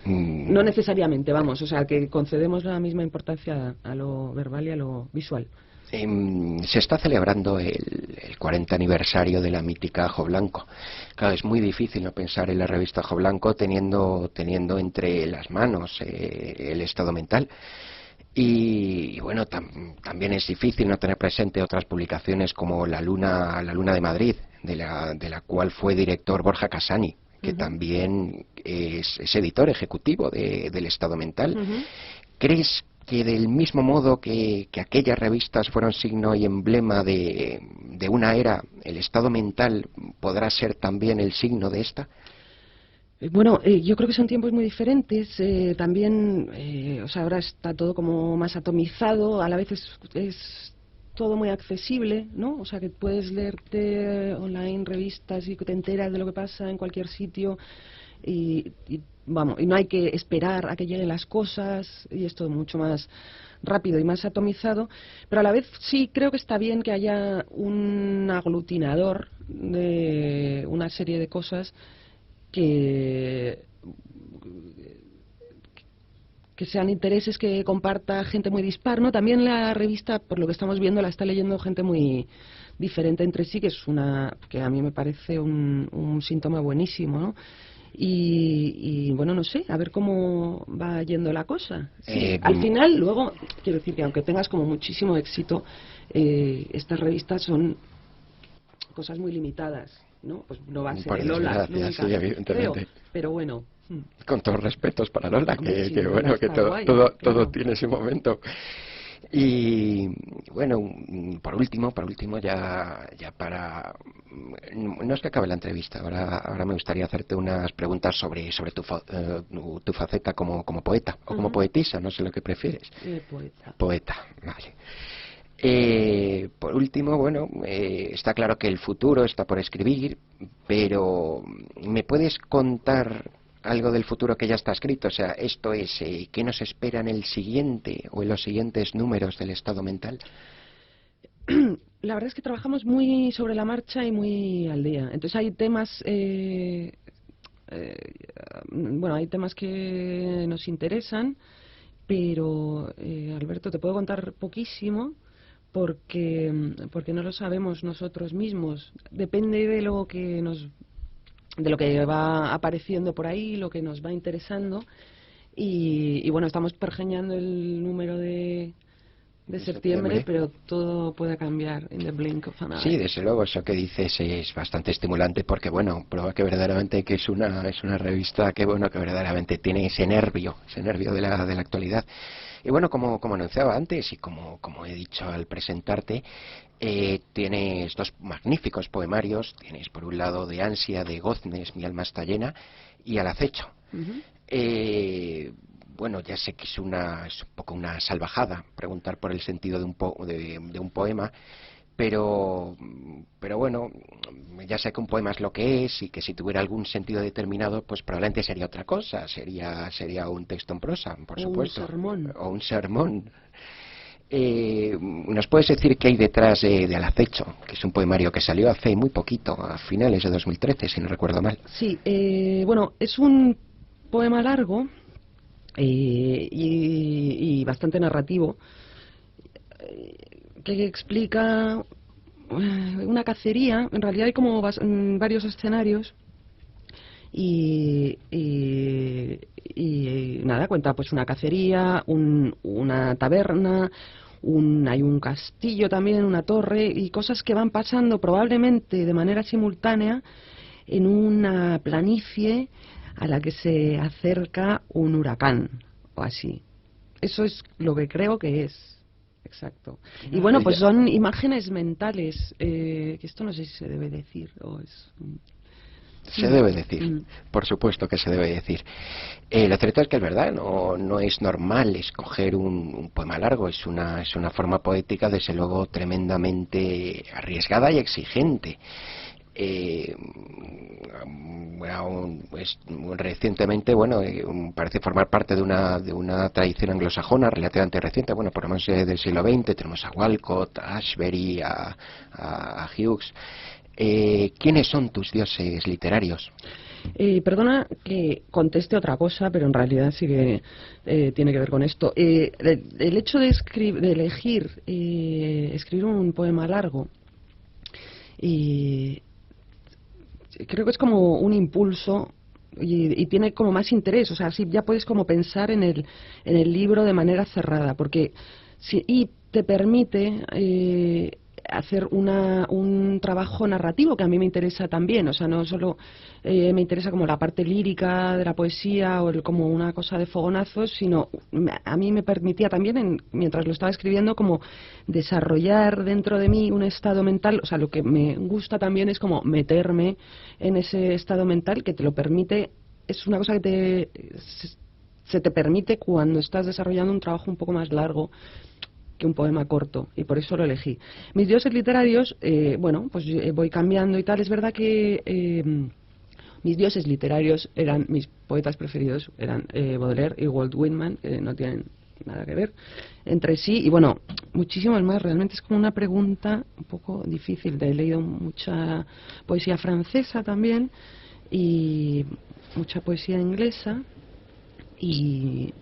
No necesariamente, vamos, o sea, que concedemos la misma importancia a lo verbal y a lo visual. Se está celebrando el 40 aniversario de la mítica Ajo Blanco. Claro, es muy difícil no pensar en la revista Ajo Blanco teniendo entre las manos el estado mental. Y bueno, también es difícil no tener presente otras publicaciones como La Luna de Madrid, de la cual fue director Borja Casani, que también es editor ejecutivo del Estado Mental. ¿Crees que del mismo modo que aquellas revistas fueron signo y emblema de una era, el Estado Mental podrá ser también el signo de esta? Bueno, yo creo que son tiempos muy diferentes. También, o sea, ahora está todo como más atomizado, a la vez es todo muy accesible, ¿no? O sea, que puedes leerte online revistas y que te enteras de lo que pasa en cualquier sitio y vamos, y no hay que esperar a que lleguen las cosas, y es todo mucho más rápido y más atomizado, pero a la vez sí creo que está bien que haya un aglutinador de una serie de cosas que sean intereses que comparta gente muy dispar, ¿no? También la revista, por lo que estamos viendo, la está leyendo gente muy diferente entre sí, que es que a mí me parece un síntoma buenísimo, ¿no? Y bueno, no sé, a ver cómo va yendo la cosa. Sí, al final, luego, quiero decir que aunque tengas como muchísimo éxito, estas revistas son cosas muy limitadas, ¿no? Pues no va a ser Lola nunca, sí, evidentemente. pero bueno. Con todos respetos para Lola, Hombre, que bueno, que todo tiene su momento. Y bueno, por último ya para no es que acabe la entrevista, ahora me gustaría hacerte unas preguntas sobre tu faceta como poeta o como poetisa, no sé lo que prefieres. Poeta, vale. Por último, bueno, está claro que el futuro está por escribir, pero ¿me puedes contar algo del futuro que ya está escrito? O sea, esto es, ¿qué nos espera en el siguiente o en los siguientes números del Estado Mental? La verdad es que trabajamos muy sobre la marcha y muy al día. Entonces hay temas, bueno, hay temas que nos interesan, pero Alberto, te puedo contar poquísimo porque no lo sabemos nosotros mismos. Depende de lo que va apareciendo por ahí, lo que nos va interesando, y bueno, estamos pergeñando el número de septiembre, pero todo puede cambiar in the blink of an eye. Sí, desde luego, eso que dices es bastante estimulante, porque bueno, prueba que verdaderamente que es una revista que bueno, que verdaderamente tiene ese nervio de la actualidad. Y bueno, como anunciaba antes y como he dicho al presentarte, tienes dos magníficos poemarios. Tienes por un lado De ansia de Goznes, Mi alma está llena, y Al acecho. Bueno, ya sé que es un poco una salvajada preguntar por el sentido de un poema, pero bueno, ya sé que un poema es lo que es, y que si tuviera algún sentido determinado, pues probablemente sería otra cosa, sería un texto en prosa, por supuesto. O un sermón. ¿Nos puedes decir qué hay detrás de Al acecho, que es un poemario que salió hace muy poquito, a finales de 2013, si no recuerdo mal? Sí, bueno, es un poema largo y bastante narrativo, que explica una cacería. En realidad hay como varios escenarios y nada, cuenta pues una cacería, una taberna, hay un castillo también, una torre, y cosas que van pasando probablemente de manera simultánea en una planicie a la que se acerca un huracán o así. Eso es lo que creo que es. Exacto. Y bueno, pues son imágenes mentales, que esto no sé si se debe decir o es... Se debe decir, por supuesto que se debe decir. Lo cierto es que es verdad, no es normal escoger un poema largo, es una forma poética desde luego tremendamente arriesgada y exigente. Recientemente, bueno, parece formar parte de una tradición anglosajona relativamente reciente, bueno, por lo menos del siglo XX. Tenemos a Walcott, a Ashbery, a Hughes. ¿Quiénes son tus dioses literarios? Perdona que conteste otra cosa, pero en realidad sí que tiene que ver con esto. El hecho de elegir escribir un poema largo, creo que es como un impulso y tiene como más interés. O sea, sí, ya puedes como pensar en el libro de manera cerrada, porque y te permite hacer un trabajo narrativo que a mí me interesa también, o sea, no solo me interesa como la parte lírica de la poesía o como una cosa de fogonazos, sino a mí me permitía también, mientras lo estaba escribiendo, como desarrollar dentro de mí un estado mental, o sea, lo que me gusta también es como meterme en ese estado mental que te lo permite, es una cosa que se te permite cuando estás desarrollando un trabajo un poco más largo que un poema corto, y por eso lo elegí. Mis dioses literarios, bueno, pues voy cambiando y tal. Es verdad que mis dioses literarios eran, mis poetas preferidos eran Baudelaire y Walt Whitman, que no tienen nada que ver entre sí, y bueno, muchísimos más. Realmente es como una pregunta un poco difícil. He leído mucha poesía francesa también, y mucha poesía inglesa, y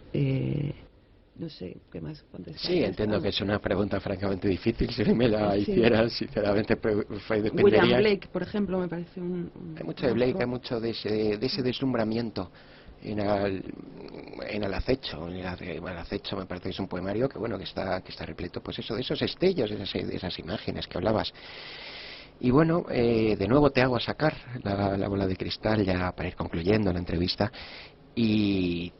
no sé, ¿qué más contestar? Sí, entiendo que es una pregunta francamente difícil. Si me la Sí. hicieras, sinceramente, dependería. William Blake, por ejemplo, me parece Hay mucho de Blake, hay mucho de ese deslumbramiento en el acecho. El acecho me parece que es un poemario que, bueno, que está repleto, pues eso, de esos destellos, de esas imágenes que hablabas. Y bueno, de nuevo te hago sacar la bola de cristal ya para ir concluyendo la entrevista, y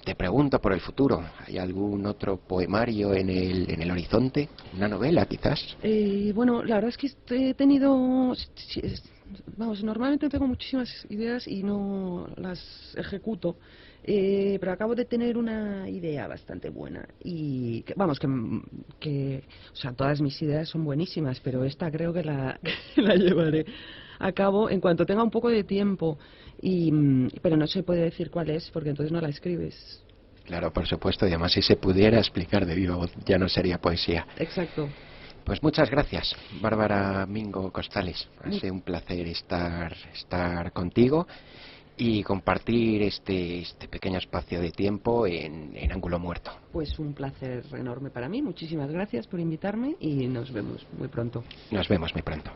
te pregunto por el futuro. ¿Hay algún otro poemario en el horizonte? ¿Una novela, quizás? Bueno, la verdad es que he tenido... Vamos, normalmente tengo muchísimas ideas y no las ejecuto, pero acabo de tener una idea bastante buena. Y, vamos, que o sea, todas mis ideas son buenísimas, pero esta creo que la llevaré a cabo en cuanto tenga un poco de tiempo. Pero no se puede decir cuál es, porque entonces no la escribes. Claro, por supuesto, y además si se pudiera explicar de viva voz ya no sería poesía. Exacto. Pues muchas gracias, Bárbara Mingo Costales. Ha sido un placer estar contigo y compartir este pequeño espacio de tiempo en Ángulo Muerto. Pues un placer enorme para mí. Muchísimas gracias por invitarme y nos vemos muy pronto. Nos vemos muy pronto.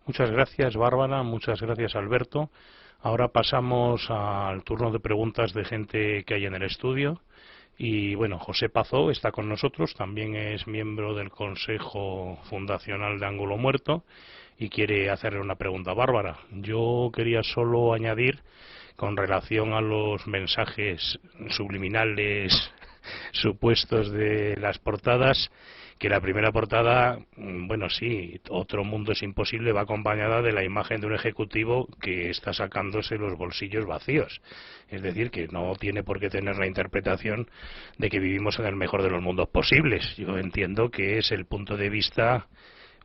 Muchas gracias, Bárbara. Muchas gracias, Alberto. Ahora pasamos al turno de preguntas de gente que hay en el estudio. Y bueno, José Pazó está con nosotros, también es miembro del Consejo Fundacional de Ángulo Muerto y quiere hacerle una pregunta a Bárbara. Yo quería solo añadir, con relación a los mensajes subliminales supuestos de las portadas, que la primera portada, bueno, sí, Otro mundo es imposible, va acompañada de la imagen de un ejecutivo que está sacándose los bolsillos vacíos. Es decir, que no tiene por qué tener la interpretación de que vivimos en el mejor de los mundos posibles. Yo entiendo que es el punto de vista,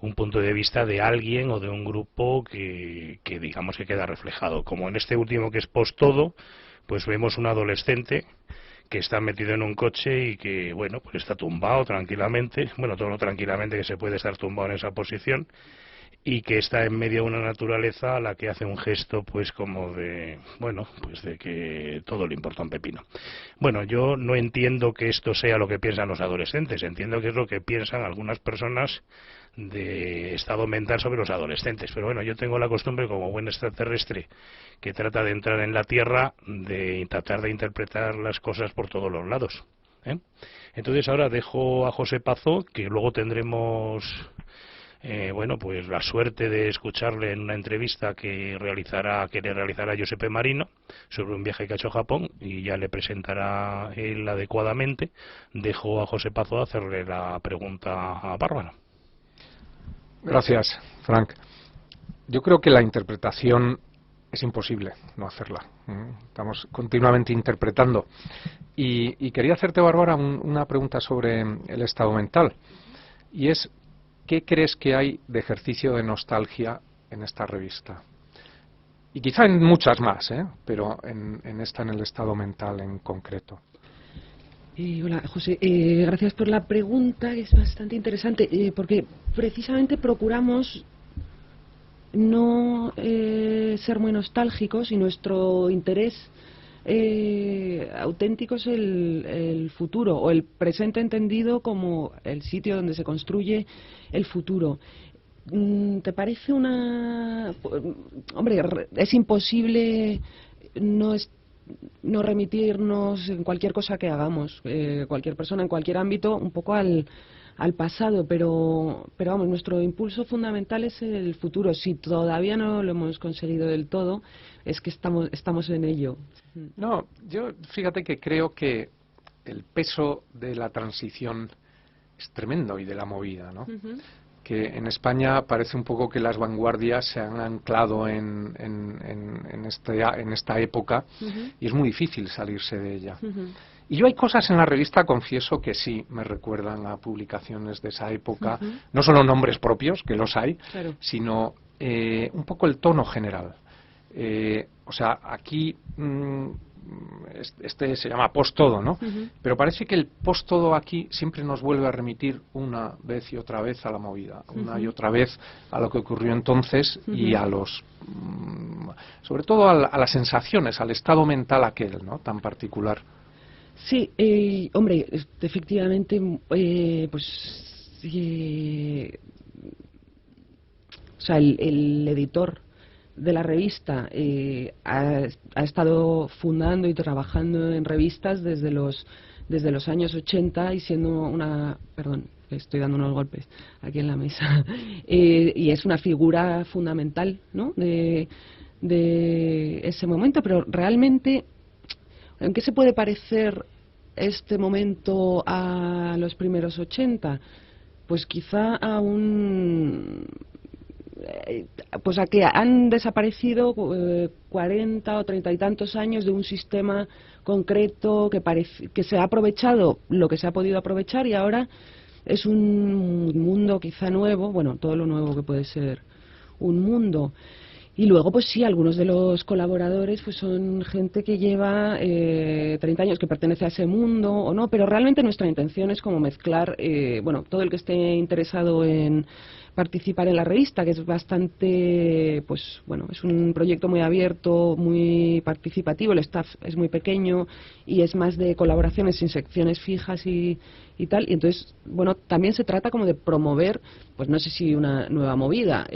un punto de vista de alguien o de un grupo que digamos que queda reflejado. Como en este último, que es Post Todo, pues vemos un adolescente que está metido en un coche y que, bueno, pues está tumbado tranquilamente, bueno, todo lo tranquilamente que se puede estar tumbado en esa posición, y que está en medio de una naturaleza a la que hace un gesto, pues como de, bueno, pues de que todo le importa un pepino. Bueno, yo no entiendo que esto sea lo que piensan los adolescentes, entiendo que es lo que piensan algunas personas de estado mental sobre los adolescentes. Pero bueno, yo tengo la costumbre, como buen extraterrestre que trata de entrar en la Tierra, de tratar de interpretar las cosas por todos los lados, ¿eh? Entonces ahora dejo a José Pazó, que luego tendremos bueno, pues la suerte de escucharle en una entrevista que le realizará Giuseppe Marino sobre un viaje que ha hecho a Japón, y ya le presentará él adecuadamente. Dejo a José Pazó hacerle la pregunta a Bárbara. Gracias, Frank. Yo creo que la interpretación es imposible no hacerla. Estamos continuamente interpretando. Y quería hacerte, Bárbara, una pregunta sobre el estado mental. Y es, ¿qué crees que hay de ejercicio de nostalgia en esta revista? Y quizá en muchas más, pero en esta, en el estado mental en concreto. Hola, José. Gracias por la pregunta, que es bastante interesante, porque precisamente procuramos no ser muy nostálgicos, y nuestro interés auténtico es el futuro, o el presente entendido como el sitio donde se construye el futuro. ¿Te parece una...? Hombre, es imposible no remitirnos en cualquier cosa que hagamos, cualquier persona en cualquier ámbito, un poco al pasado, pero vamos, nuestro impulso fundamental es el futuro. Si todavía no lo hemos conseguido del todo, es que estamos en ello. No, yo fíjate que creo que el peso de la transición es tremendo, y de la movida, ¿no? Que en España parece un poco que las vanguardias se han anclado en esta época, y es muy difícil salirse de ella. Y yo hay cosas en la revista, confieso, que sí me recuerdan a publicaciones de esa época, no solo nombres propios, que los hay, claro, sino un poco el tono general. O sea, aquí este se llama post-todo, ¿no? Pero parece que el post-todo aquí siempre nos vuelve a remitir una vez y otra vez a la movida, una y otra vez a lo que ocurrió entonces, y a los sobre todo a las sensaciones, al estado mental aquel, ¿no?, tan particular. Sí, hombre, efectivamente, pues o sea, el editor de la revista ha estado fundando y trabajando en revistas desde los años 80, y siendo perdón, estoy dando unos golpes aquí en la mesa, y es una figura fundamental, ¿no?, de ese momento. Pero realmente, ¿en qué se puede parecer este momento a los primeros 80? Pues quizá a pues a que han desaparecido 40 o 30 y tantos años de un sistema concreto que se ha aprovechado lo que se ha podido aprovechar, y ahora es un mundo quizá nuevo, bueno, todo lo nuevo que puede ser un mundo. Y luego, pues sí, algunos de los colaboradores pues son gente que lleva 30 años, que pertenece a ese mundo o no, pero realmente nuestra intención es como mezclar, bueno, todo el que esté interesado en participar en la revista, que es bastante, pues bueno, es un proyecto muy abierto, muy participativo, el staff es muy pequeño y es más de colaboraciones sin secciones fijas y tal, y entonces, bueno, también se trata como de promover, pues no sé si una nueva movida,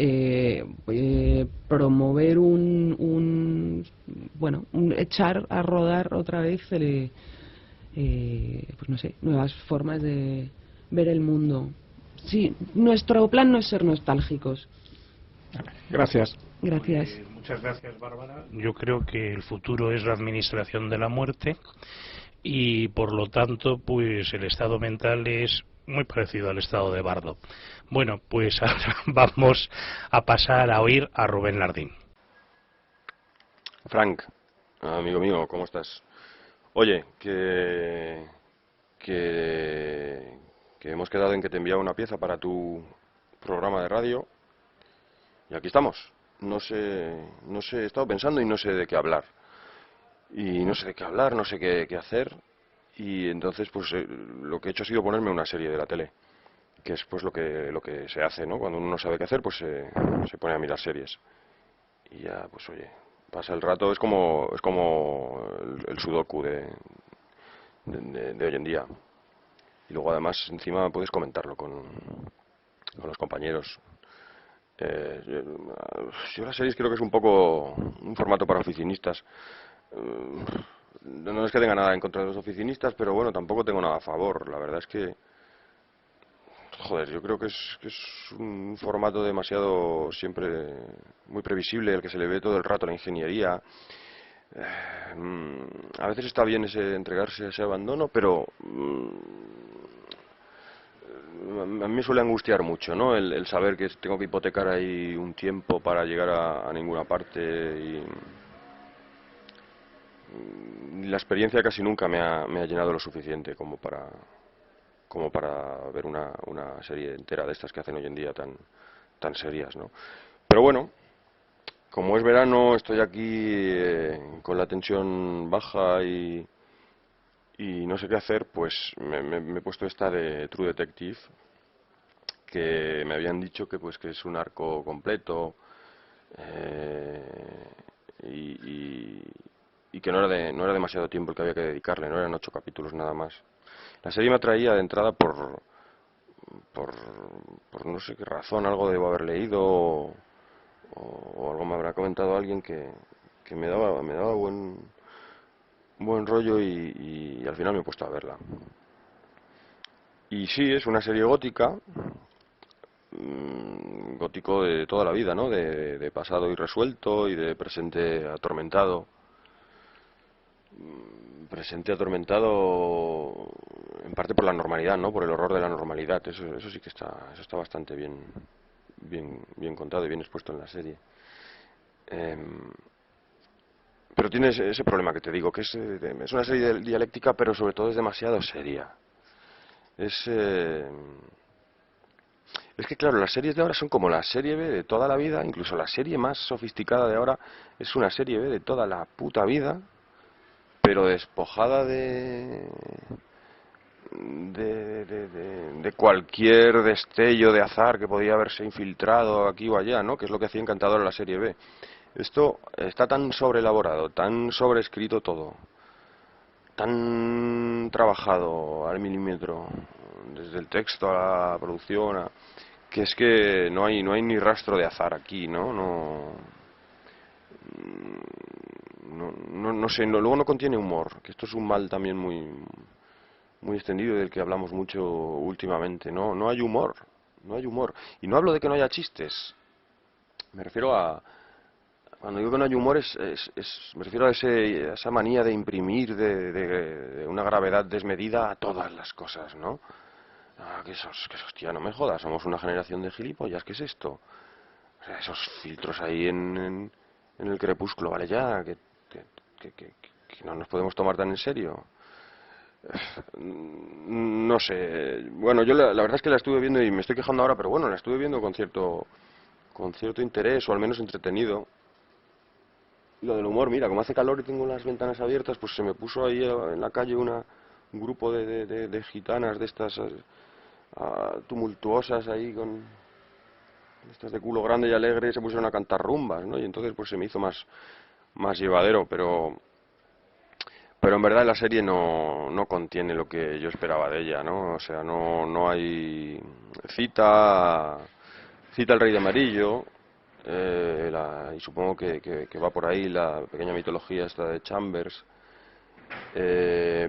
promover bueno, echar a rodar otra vez pues no sé, nuevas formas de ver el mundo. Sí, nuestro plan no es ser nostálgicos. Gracias. Gracias. Muchas gracias, Bárbara. Yo creo que el futuro es la administración de la muerte, y por lo tanto, pues el estado mental es muy parecido al estado de Bardo. Bueno, pues ahora vamos a pasar a oír a Rubén Lardín. Frank, amigo mío, ¿cómo estás? Oye, que hemos quedado en que te enviaba una pieza para tu programa de radio, y aquí estamos. No sé, he estado pensando y no sé de qué hablar. No sé qué hacer, y entonces pues lo que he hecho ha sido ponerme una serie de la tele, que es pues lo que se hace, ¿no? Cuando uno no sabe qué hacer, pues se pone a mirar series. Y ya, pues oye, pasa el rato, es como el sudoku de hoy en día. Y luego además encima puedes comentarlo con con los compañeros. Yo las series creo que es un poco un formato para oficinistas. No es que tenga nada en contra de los oficinistas, pero bueno, tampoco tengo nada a favor. La verdad es que, joder, yo creo que es un formato demasiado siempre muy previsible, el que se le ve todo el rato la ingeniería. A veces está bien ese entregarse a ese abandono, pero a mí me suele angustiar mucho, ¿no? El saber que tengo que hipotecar ahí un tiempo para llegar a ninguna parte y la experiencia casi nunca me ha llenado lo suficiente como para ver una serie entera de estas que hacen hoy en día tan serias, ¿no? Pero bueno, como es verano, estoy aquí con la tensión baja y no sé qué hacer, pues me he puesto esta de True Detective, que me habían dicho que es un arco completo y que no era demasiado tiempo el que había que dedicarle, no eran 8 capítulos nada más. La serie me atraía de entrada por no sé qué razón, algo debo haber leído o algo me habrá comentado alguien que me daba buen rollo y al final me he puesto a verla. Y sí, es una serie gótica, gótico de toda la vida, ¿no? De pasado irresuelto y de presente atormentado. Presente atormentado en parte por la normalidad, ¿no? Por el horror de la normalidad. Eso sí que está bastante bien contado y bien expuesto en la serie. Pero tiene ese problema que te digo, que es una serie dialéctica, pero sobre todo es demasiado seria. Es que claro, las series de ahora son como la serie B de toda la vida, incluso la serie más sofisticada de ahora es una serie B de toda la puta vida, pero despojada de cualquier destello de azar que podía haberse infiltrado aquí o allá, ¿no? Que es lo que hacía encantador a la serie B. Esto está tan sobreelaborado, tan sobreescrito todo, tan trabajado al milímetro, desde el texto a la producción, que es que no hay ni rastro de azar aquí, ¿no? No sé, luego no contiene humor, que esto es un mal también muy extendido del que hablamos mucho últimamente. No hay humor, no hay humor. Y no hablo de que no haya chistes, me refiero a... Cuando digo que no hay humor me refiero a esa manía de imprimir de una gravedad desmedida a todas las cosas, ¿no? Que hostia, no me jodas, somos una generación de gilipollas, ¿qué es esto? O sea, esos filtros ahí en el crepúsculo, vale ya, que no nos podemos tomar tan en serio. No sé, bueno, yo la verdad es que la estuve viendo y me estoy quejando ahora, pero bueno, la estuve viendo con cierto interés, o al menos entretenido. Y lo del humor, mira, como hace calor y tengo las ventanas abiertas, pues se me puso ahí en la calle un grupo de gitanas de estas tumultuosas ahí con estas de culo grande y alegre, se pusieron a cantar rumbas, ¿no? Y entonces pues se me hizo más llevadero, pero en verdad la serie no contiene lo que yo esperaba de ella, ¿no? O sea, no hay cita el Rey de Amarillo, y supongo que va por ahí la pequeña mitología esta de Chambers, pero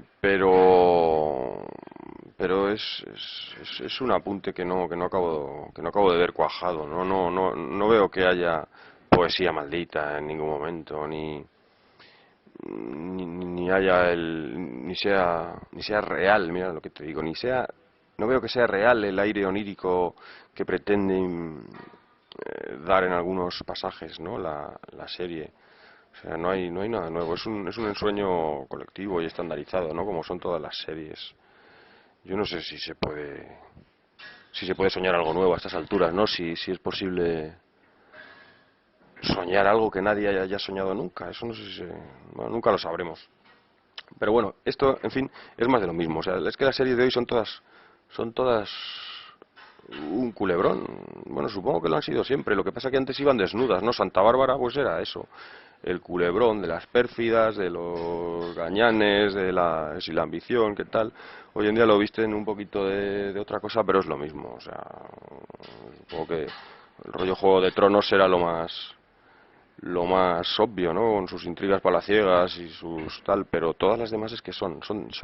es un apunte que no acabo de ver cuajado, no veo que haya poesía maldita en ningún momento, ni haya ni sea real, mira lo que te digo, no veo que sea real el aire onírico que pretende dar en algunos pasajes, ¿no? La serie. O sea, no hay nada nuevo, es un ensueño colectivo y estandarizado, ¿no? Como son todas las series. Yo no sé si se puede soñar algo nuevo a estas alturas, ¿no? Si es posible soñar algo que nadie haya soñado nunca, eso no sé bueno, nunca lo sabremos. Pero bueno, esto, en fin, es más de lo mismo. O sea, es que las series de hoy son todas un culebrón. Bueno, supongo que lo han sido siempre. Lo que pasa es que antes iban desnudas, ¿no? Santa Bárbara, pues era eso. el culebrón de las pérfidas, de los gañanes, de la ambición, qué tal. Hoy en día lo visten un poquito de otra cosa, pero es lo mismo. O sea, supongo que el rollo Juego de Tronos era lo más obvio, ¿no? Con sus intrigas palaciegas y sus tal, pero todas las demás es que son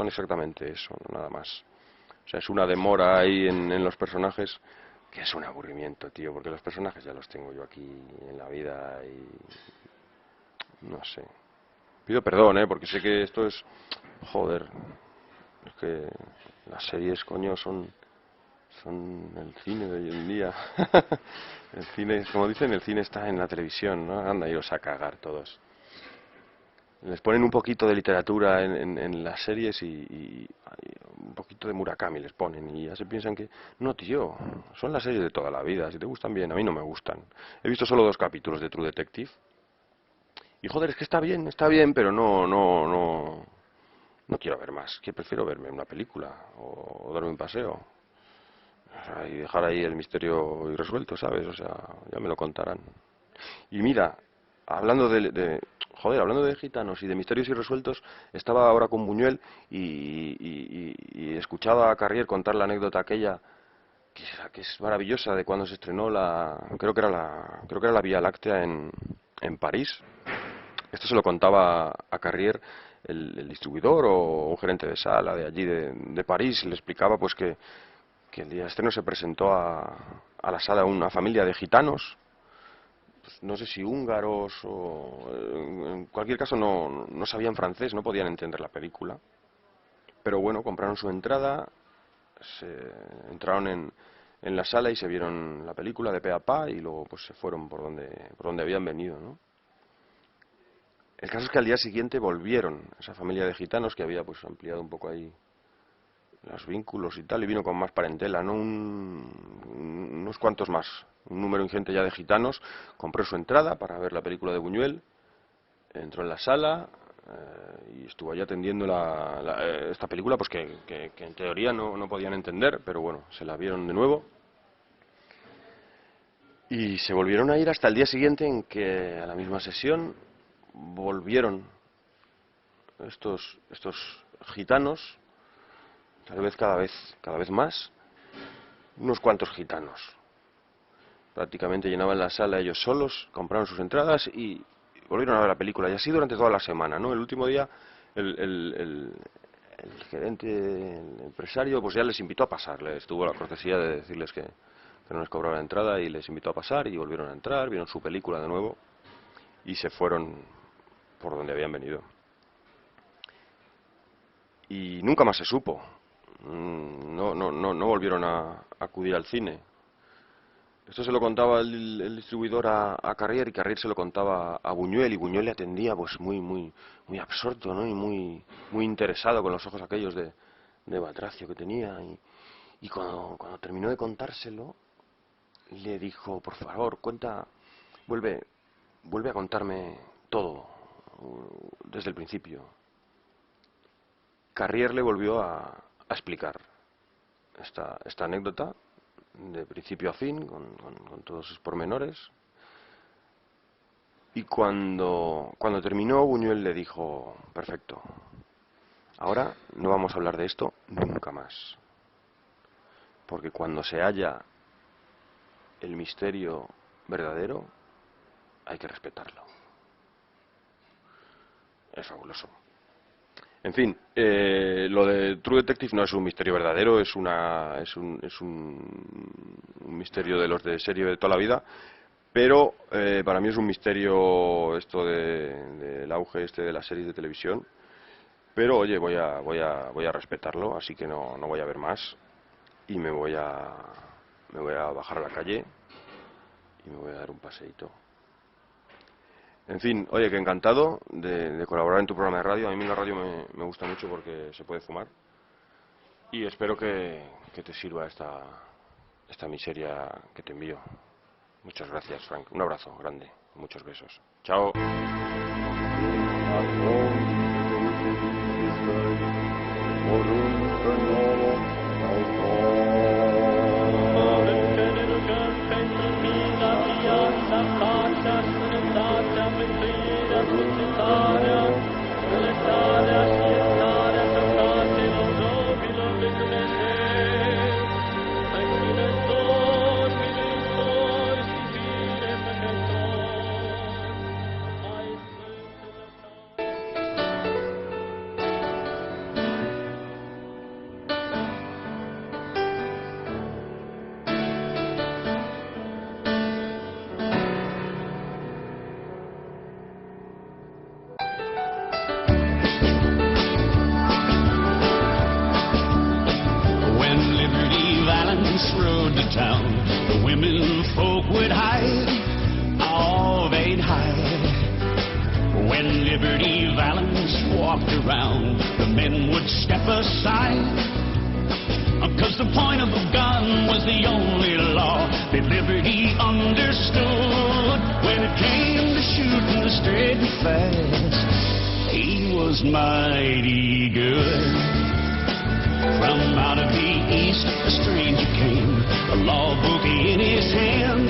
exactamente eso, nada más. O sea, es una demora ahí en los personajes que es un aburrimiento, tío, porque los personajes ya los tengo yo aquí en la vida y no sé. Pido perdón, porque sé que esto es, joder, es que las series, coño, son el cine de hoy en día. El cine, como dicen, el cine está en la televisión, ¿no? Anda, iros a cagar todos. Les ponen un poquito de literatura en las series y un poquito de Murakami les ponen y ya se piensan que... No, tío, son las series de toda la vida. Si te gustan bien, a mí no me gustan. He visto solo 2 capítulos de True Detective y joder, es que está bien, pero no quiero ver más. Que prefiero verme una película o darme un paseo. O sea, y dejar ahí el misterio irresuelto, ¿sabes? O sea, ya me lo contarán. Y mira, hablando hablando de gitanos y de misterios irresueltos, estaba ahora con Buñuel y escuchaba a Carrier contar la anécdota aquella que es maravillosa de cuando se estrenó creo que era la Vía Láctea en París. Esto se lo contaba a Carrier el distribuidor o un gerente de sala de allí de París, y le explicaba pues que el día de estreno se presentó a la sala una familia de gitanos, pues no sé si húngaros o... En cualquier caso no sabían francés, no podían entender la película. Pero bueno, compraron su entrada, entraron en la sala y se vieron la película de pe a pa y luego pues se fueron por donde habían venido, ¿no? El caso es que al día siguiente volvieron esa familia de gitanos que había pues ampliado un poco ahí los vínculos y tal, y vino con más parentela, ¿no? Unos cuantos más, un número ingente ya de gitanos. Compró su entrada para ver la película de Buñuel, entró en la sala y estuvo allí atendiendo esta película, pues que en teoría no podían entender, pero bueno, se la vieron de nuevo. Y se volvieron a ir hasta el día siguiente, en que a la misma sesión volvieron estos gitanos, tal vez cada vez más, unos cuantos gitanos. Prácticamente llenaban la sala ellos solos, compraron sus entradas y volvieron a ver la película. Y así durante toda la semana, ¿no? El último día el gerente, el empresario, pues ya les invitó a pasar. Les tuvo la cortesía de decirles que no les cobraba la entrada y les invitó a pasar y volvieron a entrar, vieron su película de nuevo y se fueron por donde habían venido. Y nunca más se supo. No volvieron a acudir al cine. Esto se lo contaba el distribuidor a Carrier, y Carrier se lo contaba a Buñuel, y Buñuel le atendía pues muy absorto, ¿no? Y muy interesado, con los ojos aquellos de Batracio que tenía. Y cuando terminó de contárselo, le dijo: por favor, vuelve a contarme todo desde el principio. Carrier le volvió a explicar esta anécdota de principio a fin, con todos sus pormenores. Y cuando terminó, Buñuel le dijo: perfecto, ahora no vamos a hablar de esto nunca más, porque cuando se halla el misterio verdadero hay que respetarlo. Es fabuloso. En fin, lo de True Detective no es un misterio verdadero, es un misterio de los de serie de toda la vida, pero para mí es un misterio esto del auge de las series de televisión. Pero oye, voy a respetarlo, así que no voy a ver más y me voy a bajar a la calle y me voy a dar un paseíto. En fin, oye, que encantado de colaborar en tu programa de radio. A mí la radio me gusta mucho porque se puede fumar. Y espero que te sirva esta miseria que te envío. Muchas gracias, Frank. Un abrazo grande. Muchos besos. Chao. Liberty Valance walked around, the men would step aside. 'Cause the point of the gun was the only law that Liberty understood. When it came to shooting the straight and fast, he was mighty good. From out of the east, a stranger came, a law book in his hand.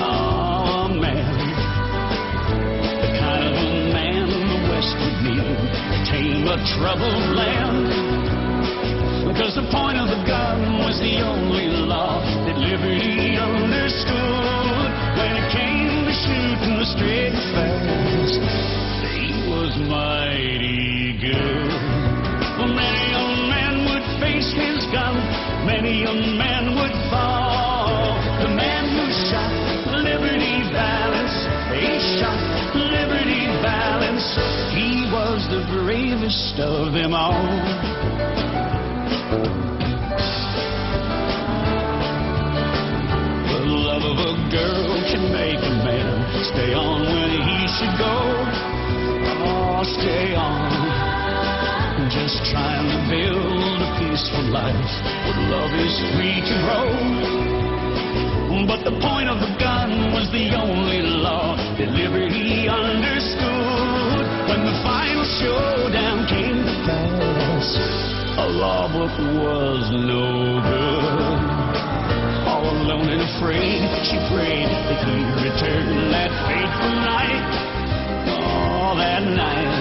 Oh, man, the kind of a man the West would need to tame a troubled land. Because the point of the gun was the only law that Liberty understood. When it came to shooting the straight and fast, he was mighty good. Well, many a man would face his gun, many a man would fall. The man who shot Liberty Valance, he shot Liberty Valance. He was the bravest of them all. The love of a girl can make a man stay on when he should go. Oh, stay on, just trying to build a peaceful life where love is free to grow. But the point of the gun was the only law that Liberty understood. When the final showdown came to pass, a law book was no good. All alone and afraid, she prayed that he'd return that fateful night. Oh, that night,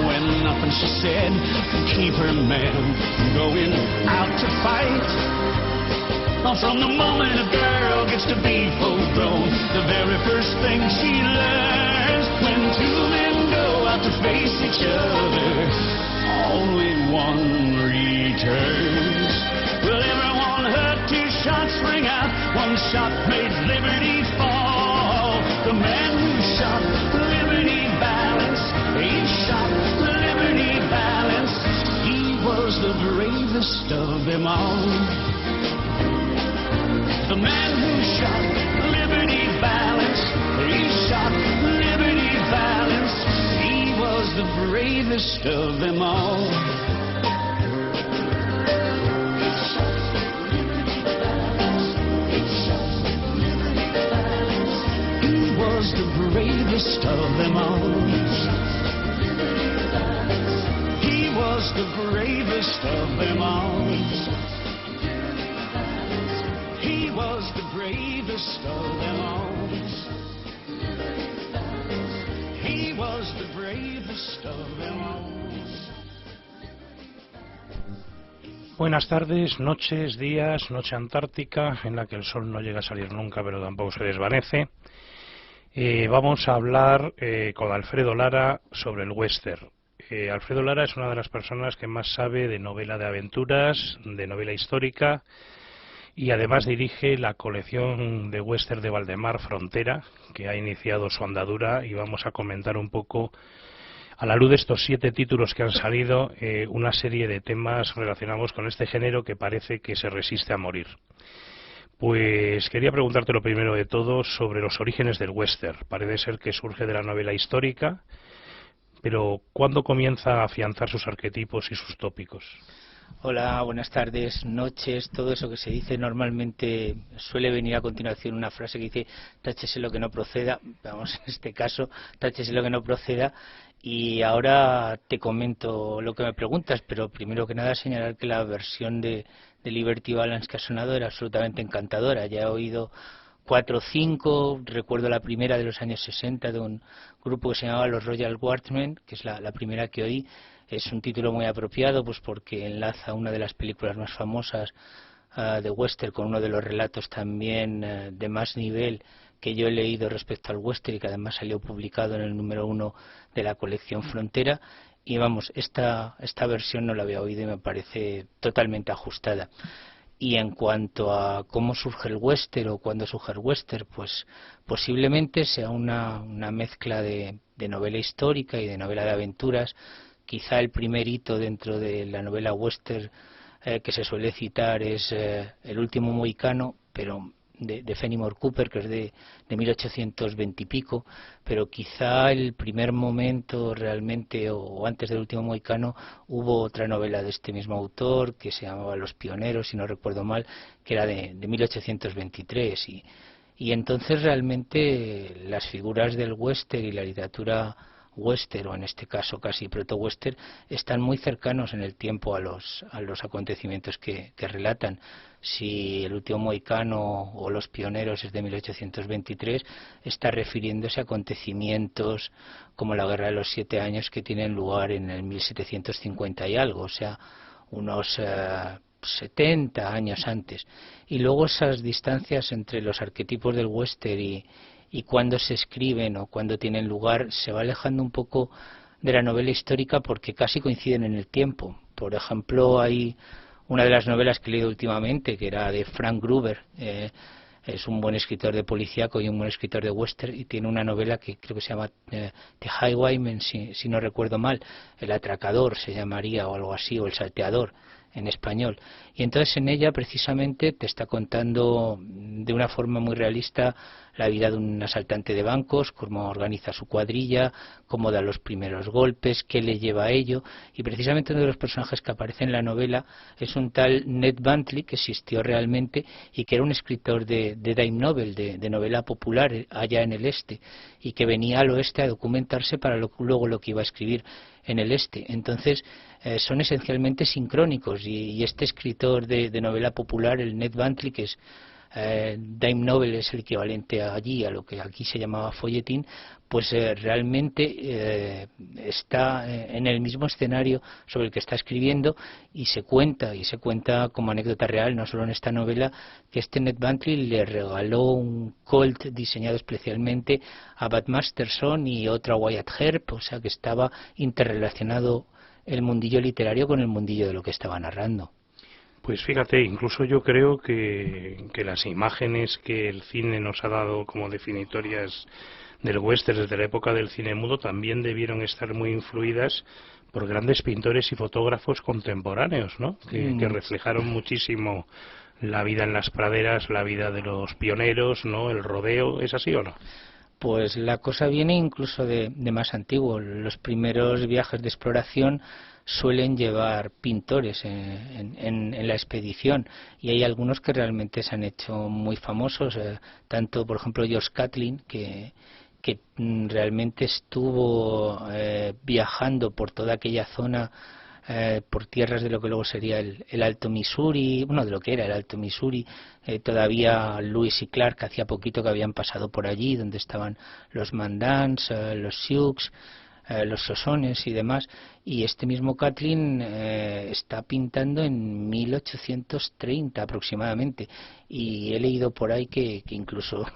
when nothing she said could keep her man from going out to fight. From the moment a girl gets to be full grown, the very first thing she learns, when two men go out to face each other, only one returns. Well, everyone heard two shots ring out, one shot made Liberty fall. The man who shot Liberty Valance, he shot Liberty Valance. He was the bravest of them all. The man who shot Liberty Valance, he shot Liberty Valance. He was the bravest of them all. He was the bravest of them all. He was the bravest of them all. He was the bravest of them all. He was the bravest of them all. Buenas tardes, noches, días, noche antártica, en la que el sol no llega a salir nunca, pero tampoco se desvanece. Vamos a hablar con Alfredo Lara sobre el western. Alfredo Lara es una de las personas que más sabe de novela de aventuras, de novela histórica, y además dirige la colección de western de Valdemar, Frontera, que ha iniciado su andadura, y vamos a comentar un poco, a la luz de estos 7 títulos que han salido, una serie de temas relacionados con este género que parece que se resiste a morir. Pues quería preguntarte lo primero de todo sobre los orígenes del western. Parece ser que surge de la novela histórica, pero ¿cuándo comienza a afianzar sus arquetipos y sus tópicos? Hola, buenas tardes, noches. Todo eso que se dice normalmente suele venir a continuación una frase que dice táchese lo que no proceda. Vamos, en este caso, táchese lo que no proceda. Y ahora te comento lo que me preguntas, pero primero que nada señalar que la versión de Liberty Valance que ha sonado era absolutamente encantadora. Ya he oído 4 o 5, recuerdo la primera de los años 60 de un grupo que se llamaba los Royal Guardsmen, que es la primera que oí. Es un título muy apropiado pues porque enlaza una de las películas más famosas de western con uno de los relatos también de más nivel que yo he leído respecto al western y que además salió publicado en el número 1 de la colección Frontera. Y vamos, esta versión no la había oído y me parece totalmente ajustada. Y en cuanto a cómo surge el western o cuándo surge el western, pues posiblemente sea una mezcla de novela histórica y de novela de aventuras. Quizá el primer hito dentro de la novela western que se suele citar es El último mohicano, pero de Fenimore Cooper, que es de 1820 y pico, pero quizá el primer momento realmente, o antes del Último Mohicano, hubo otra novela de este mismo autor que se llamaba Los Pioneros, si no recuerdo mal, que era de 1823, y entonces realmente las figuras del western y la literatura western, o en este caso casi proto-western, están muy cercanos en el tiempo a los acontecimientos que relatan. Si El Último Mohicano o Los Pioneros es de 1823, está refiriéndose a acontecimientos como la Guerra de los 7 Años, que tienen lugar en el 1750 y algo, o sea, unos 70 años antes. Y luego esas distancias entre los arquetipos del western y cuando se escriben o cuando tienen lugar se va alejando un poco de la novela histórica, porque casi coinciden en el tiempo. Por ejemplo, hay una de las novelas que he leído últimamente, que era de Frank Gruber, es un buen escritor de policíaco y un buen escritor de western, y tiene una novela que creo que se llama The Highwayman, si no recuerdo mal, El Atracador se llamaría, o algo así, o El Salteador en español. Y entonces en ella precisamente te está contando de una forma muy realista la vida de un asaltante de bancos, cómo organiza su cuadrilla, cómo da los primeros golpes, qué le lleva a ello. Y precisamente uno de los personajes que aparece en la novela es un tal Ned Bantley, que existió realmente y que era un escritor de dime novel, de novela popular allá en el este, y que venía al oeste a documentarse para luego lo que iba a escribir en el este. Entonces son esencialmente sincrónicos, y este escritor de novela popular, el Ned Bantley, que es dime novel, es el equivalente allí a lo que aquí se llamaba folletín, pues realmente está en el mismo escenario sobre el que está escribiendo, y se cuenta como anécdota real, no solo en esta novela, que este Ned Bantley le regaló un Colt diseñado especialmente a Bat Masterson y otro a Wyatt Earp, o sea que estaba interrelacionado el mundillo literario con el mundillo de lo que estaba narrando. Pues fíjate, incluso yo creo que las imágenes que el cine nos ha dado como definitorias del western desde la época del cine mudo también debieron estar muy influidas por grandes pintores y fotógrafos contemporáneos, ¿no? Que reflejaron muchísimo la vida en las praderas, la vida de los pioneros, ¿no? El rodeo, ¿es así o no? Pues la cosa viene incluso de más antiguo. Los primeros viajes de exploración suelen llevar pintores en la expedición, y hay algunos que realmente se han hecho muy famosos, tanto por ejemplo George Catlin, que realmente estuvo viajando por toda aquella zona, por tierras de lo que luego sería el Alto Missouri, bueno, de lo que era el Alto Missouri, todavía Lewis y Clark hacía poquito que habían pasado por allí, donde estaban los Mandans, los Sioux, los Sosones y demás, y este mismo Catlin está pintando en 1830 aproximadamente, y he leído por ahí que incluso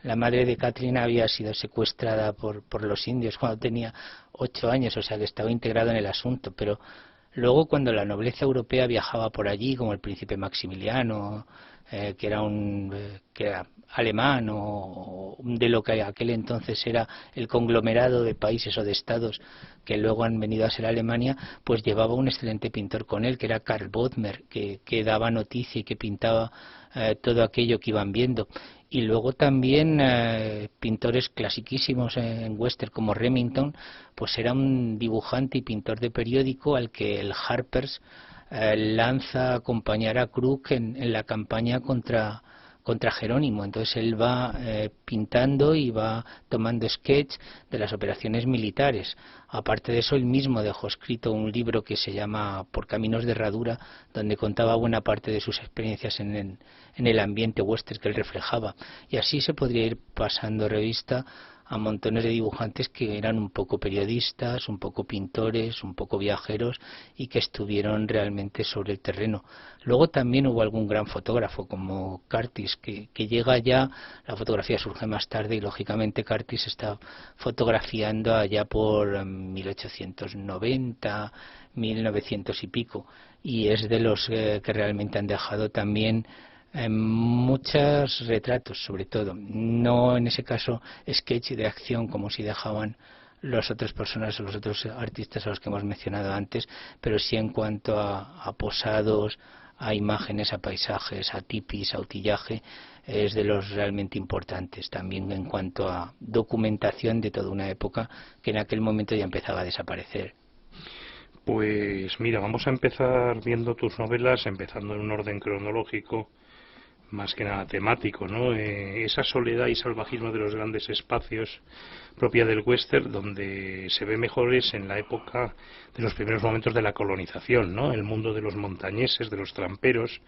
la madre de Catlin había sido secuestrada por los indios cuando tenía 8 años, o sea que estaba integrado en el asunto. Pero luego, cuando la nobleza europea viajaba por allí, como el príncipe Maximiliano, que era alemán, o de lo que aquel entonces era el conglomerado de países o de estados que luego han venido a ser Alemania, pues llevaba un excelente pintor con él, que era Karl Bodmer, que daba noticia y que pintaba todo aquello que iban viendo. Y luego también pintores clasiquísimos en western como Remington, pues era un dibujante y pintor de periódico al que el Harper's lanza a acompañar a Crook en la campaña contra Jerónimo. Entonces él va pintando y va tomando sketch de las operaciones militares. Aparte de eso, él mismo dejó escrito un libro que se llama Por Caminos de Herradura, donde contaba buena parte de sus experiencias en el ambiente western que él reflejaba. Y así se podría ir pasando revista a montones de dibujantes que eran un poco periodistas, un poco pintores, un poco viajeros, y que estuvieron realmente sobre el terreno. Luego también hubo algún gran fotógrafo como Curtis, que llega ya, la fotografía surge más tarde, y lógicamente Curtis está fotografiando allá por 1890, 1900 y pico, y es de los que realmente han dejado también muchos retratos, sobre todo, no en ese caso sketch de acción como si dejaban los otros personas o los otros artistas a los que hemos mencionado antes, pero sí en cuanto a posados, a imágenes, a paisajes, a tipis, a utillaje, es de los realmente importantes, también en cuanto a documentación de toda una época que en aquel momento ya empezaba a desaparecer. Pues mira, vamos a empezar viendo tus novelas, empezando en un orden cronológico, más que nada temático, ¿no? Esa soledad y salvajismo de los grandes espacios propia del western, donde se ve mejor es en la época de los primeros momentos de la colonización, ¿no? El mundo de los montañeses, de los tramperos,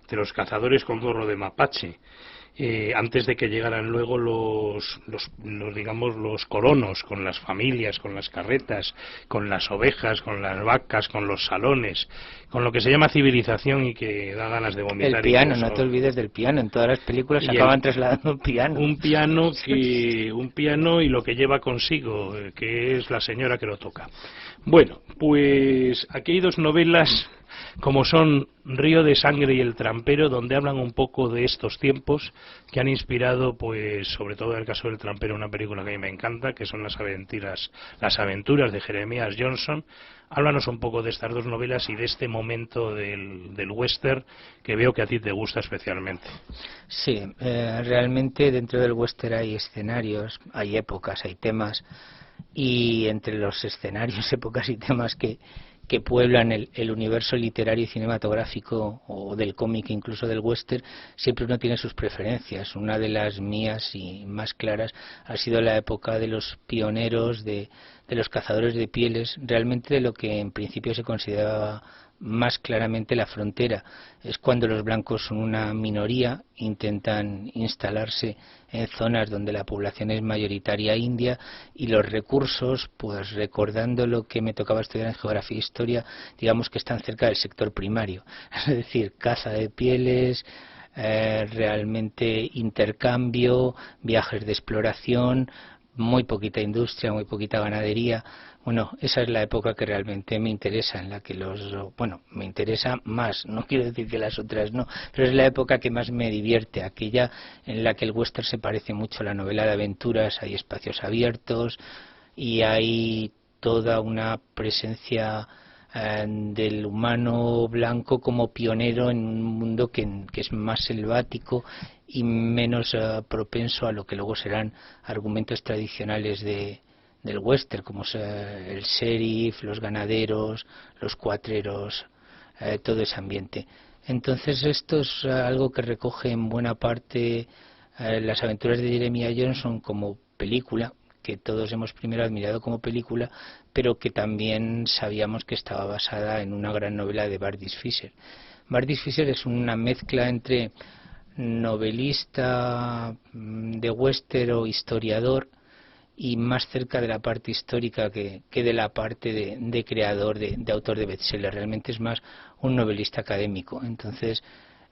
de los cazadores con gorro de mapache. Antes de que llegaran luego digamos los colonos, con las familias, con las carretas, con las ovejas, con las vacas, con los salones, con lo que se llama civilización y que da ganas de vomitar. El piano, incluso. no te olvides del piano, en todas las películas se acaban trasladando un piano. Un piano y lo que lleva consigo, que es la señora que lo toca. Bueno, pues aquí hay dos novelas como son Río de Sangre y El Trampero, donde hablan un poco de estos tiempos, que han inspirado, pues, sobre todo en el caso del Trampero, una película que a mí me encanta, que son las aventuras de Jeremías Johnson. Háblanos un poco de estas dos novelas y de este momento del western, que veo que a ti te gusta especialmente. Sí, realmente dentro del western hay escenarios, hay épocas, hay temas, y entre los escenarios, épocas y temas que pueblan el universo literario y cinematográfico o del cómic, incluso del western, siempre uno tiene sus preferencias. Una de las mías y más claras ha sido la época de los pioneros, de los cazadores de pieles, realmente de lo que en principio se consideraba más claramente la frontera. Es cuando los blancos son una minoría, intentan instalarse en zonas donde la población es mayoritaria india, y los recursos, pues recordando lo que me tocaba estudiar en geografía e historia, digamos que están cerca del sector primario, es decir, caza de pieles, realmente intercambio, viajes de exploración, muy poquita industria, muy poquita ganadería. Bueno, esa es la época que realmente me interesa, en la que me interesa más, no quiero decir que las otras no, pero es la época que más me divierte, aquella en la que el western se parece mucho a la novela de aventuras, hay espacios abiertos y hay toda una presencia del humano blanco como pionero en un mundo que es más selvático y menos propenso a lo que luego serán argumentos tradicionales del western, como el sheriff, los ganaderos, los cuatreros, todo ese ambiente. Entonces esto es algo que recoge en buena parte las aventuras de Jeremiah Johnson como película, que todos hemos primero admirado como película, pero que también sabíamos que estaba basada en una gran novela de Bardis Fisher. Bardis Fisher es una mezcla entre novelista de western o historiador, y más cerca de la parte histórica que de la parte de creador, de autor de bestseller. Realmente es más un novelista académico. Entonces,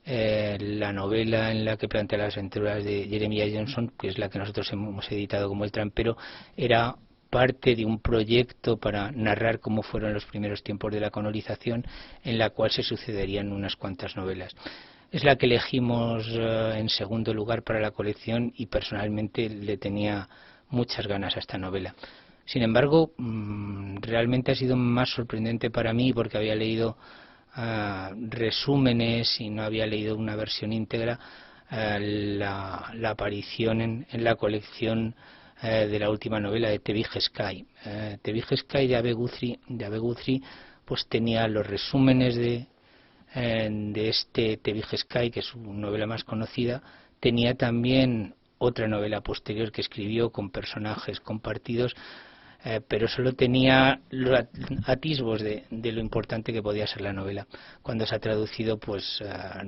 la novela en la que plantea las aventuras de Jeremiah Johnson, que es la que nosotros hemos editado como El Trampero, era parte de un proyecto para narrar cómo fueron los primeros tiempos de la colonización, en la cual se sucederían unas cuantas novelas. Es la que elegimos en segundo lugar para la colección, y personalmente le tenía muchas ganas a esta novela. Sin embargo, realmente ha sido más sorprendente para mí, porque había leído resúmenes y no había leído una versión íntegra, la aparición en la colección de la última novela de The Big Sky. The Big Sky de Abe Guthrie pues tenía los resúmenes de este The Big Sky, que es su novela más conocida. Tenía también otra novela posterior que escribió con personajes compartidos, pero solo tenía los atisbos de lo importante que podía ser la novela. Cuando se ha traducido, pues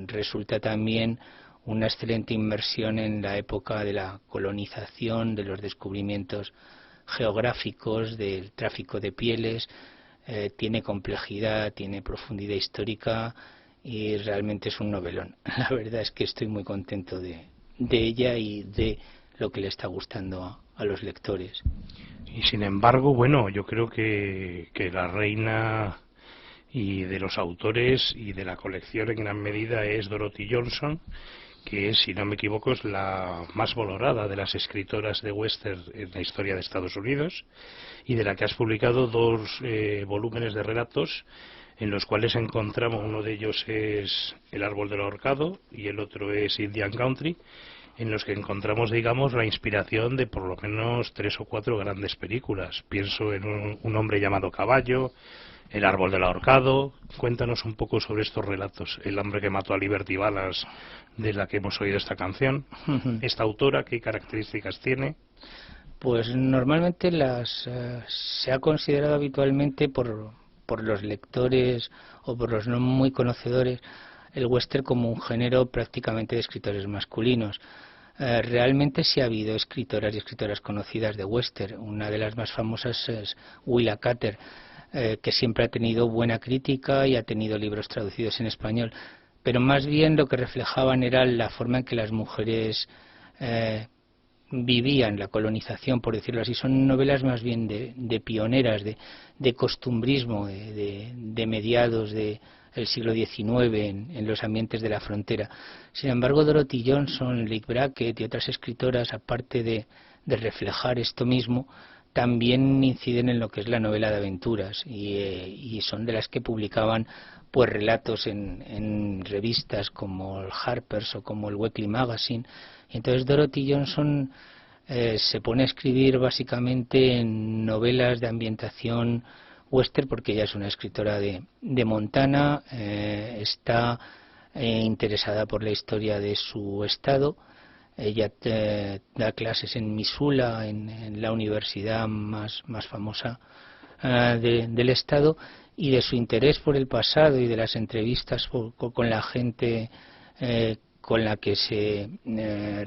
resulta también una excelente inmersión en la época de la colonización, de los descubrimientos geográficos, del tráfico de pieles. Tiene complejidad, tiene profundidad histórica y realmente es un novelón. La verdad es que estoy muy contento de ella y de lo que le está gustando a los lectores. Y sin embargo, bueno, yo creo que la reina y de los autores y de la colección en gran medida es Dorothy Johnson, que es, si no me equivoco, es la más valorada de las escritoras de western en la historia de Estados Unidos, y de la que has publicado dos volúmenes de relatos en los cuales encontramos, uno de ellos es El árbol del ahorcado y el otro es Indian Country, en los que encontramos, digamos, la inspiración de por lo menos 3 o 4 grandes películas. Pienso en un hombre llamado Caballo, El árbol del ahorcado. Cuéntanos un poco sobre estos relatos. El hombre que mató a Liberty Balance, de la que hemos oído esta canción. Esta autora, ¿qué características tiene? Pues normalmente se ha considerado habitualmente por los lectores o por los no muy conocedores el western como un género prácticamente de escritores masculinos. Realmente sí ha habido escritoras y escritoras conocidas de western. Una de las más famosas es Willa Cather, que siempre ha tenido buena crítica y ha tenido libros traducidos en español, pero más bien lo que reflejaban era la forma en que las mujeres vivían la colonización, por decirlo así. Son novelas más bien de pioneras, de costumbrismo, de mediados del siglo XIX en los ambientes de la frontera. Sin embargo, Dorothy Johnson, Leigh Brackett y otras escritoras, aparte de reflejar esto mismo, también inciden en lo que es la novela de aventuras y son de las que publicaban pues relatos en revistas como el Harper's o como el Weekly Magazine. Entonces Dorothy Johnson se pone a escribir básicamente en novelas de ambientación western porque ella es una escritora de Montana, está interesada por la historia de su estado. Ella da clases en Missoula, en la universidad más famosa del estado, y de su interés por el pasado y de las entrevistas con la gente con la que se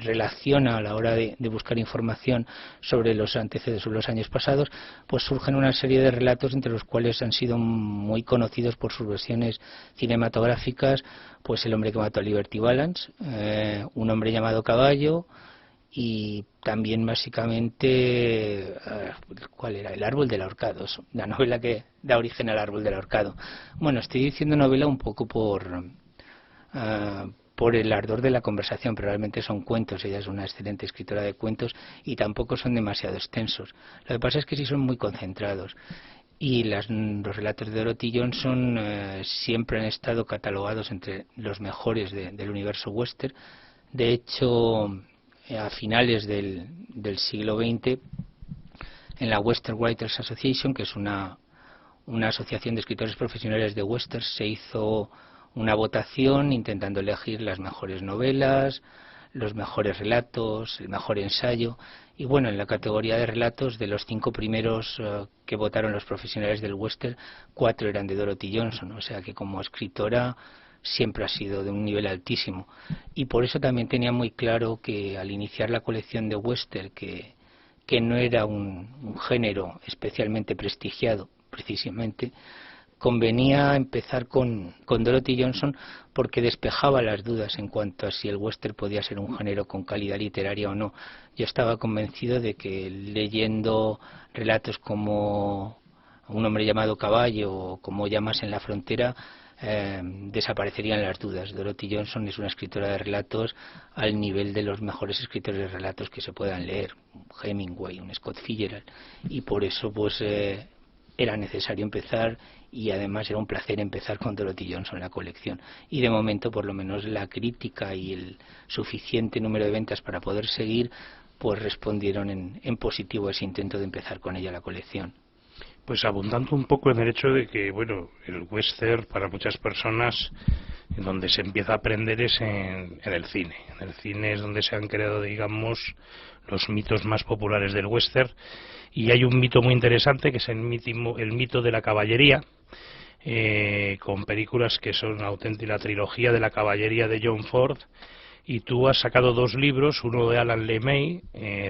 relaciona a la hora de buscar información sobre los antecedentes, sobre los años pasados, pues surgen una serie de relatos entre los cuales han sido muy conocidos por sus versiones cinematográficas, pues El hombre que mató a Liberty Balance, Un hombre llamado Caballo, y también básicamente ¿cuál era? El árbol del ahorcado, la novela que da origen al árbol del ahorcado. Bueno, estoy diciendo novela un poco por el ardor de la conversación, pero realmente son cuentos. Ella es una excelente escritora de cuentos y tampoco son demasiado extensos. Lo que pasa es que sí son muy concentrados. Y los relatos de Dorothy Johnson siempre han estado catalogados entre los mejores del universo western. De hecho, a finales del siglo XX, en la Western Writers Association, que es una asociación de escritores profesionales de western, se hizo una votación intentando elegir las mejores novelas, los mejores relatos, el mejor ensayo. Y bueno, en la categoría de relatos, de los 5 primeros que votaron los profesionales del western, 4 eran de Dorothy Johnson, o sea que como escritora siempre ha sido de un nivel altísimo. Y por eso también tenía muy claro que al iniciar la colección de western, que no era un género especialmente prestigiado, precisamente, convenía empezar con Dorothy Johnson porque despejaba las dudas en cuanto a si el western podía ser un género con calidad literaria o no. Yo estaba convencido de que leyendo relatos como Un hombre llamado Caballo o como Llamas en la frontera desaparecerían las dudas. Dorothy Johnson es una escritora de relatos al nivel de los mejores escritores de relatos que se puedan leer, un Hemingway, un Scott Fitzgerald, y por eso pues era necesario empezar, y además era un placer empezar con Dorothy Johnson en la colección. Y de momento, por lo menos, la crítica y el suficiente número de ventas para poder seguir, pues respondieron en positivo a ese intento de empezar con ella la colección. Pues abundando un poco en el hecho de que, bueno, el western para muchas personas en donde se empieza a aprender es en el cine. En el cine es donde se han creado, digamos, los mitos más populares del western. Y hay un mito muy interesante que es el mito de la caballería, con películas que son auténtica la trilogía de la caballería de John Ford. Y tú has sacado 2 libros, uno de Alan LeMay,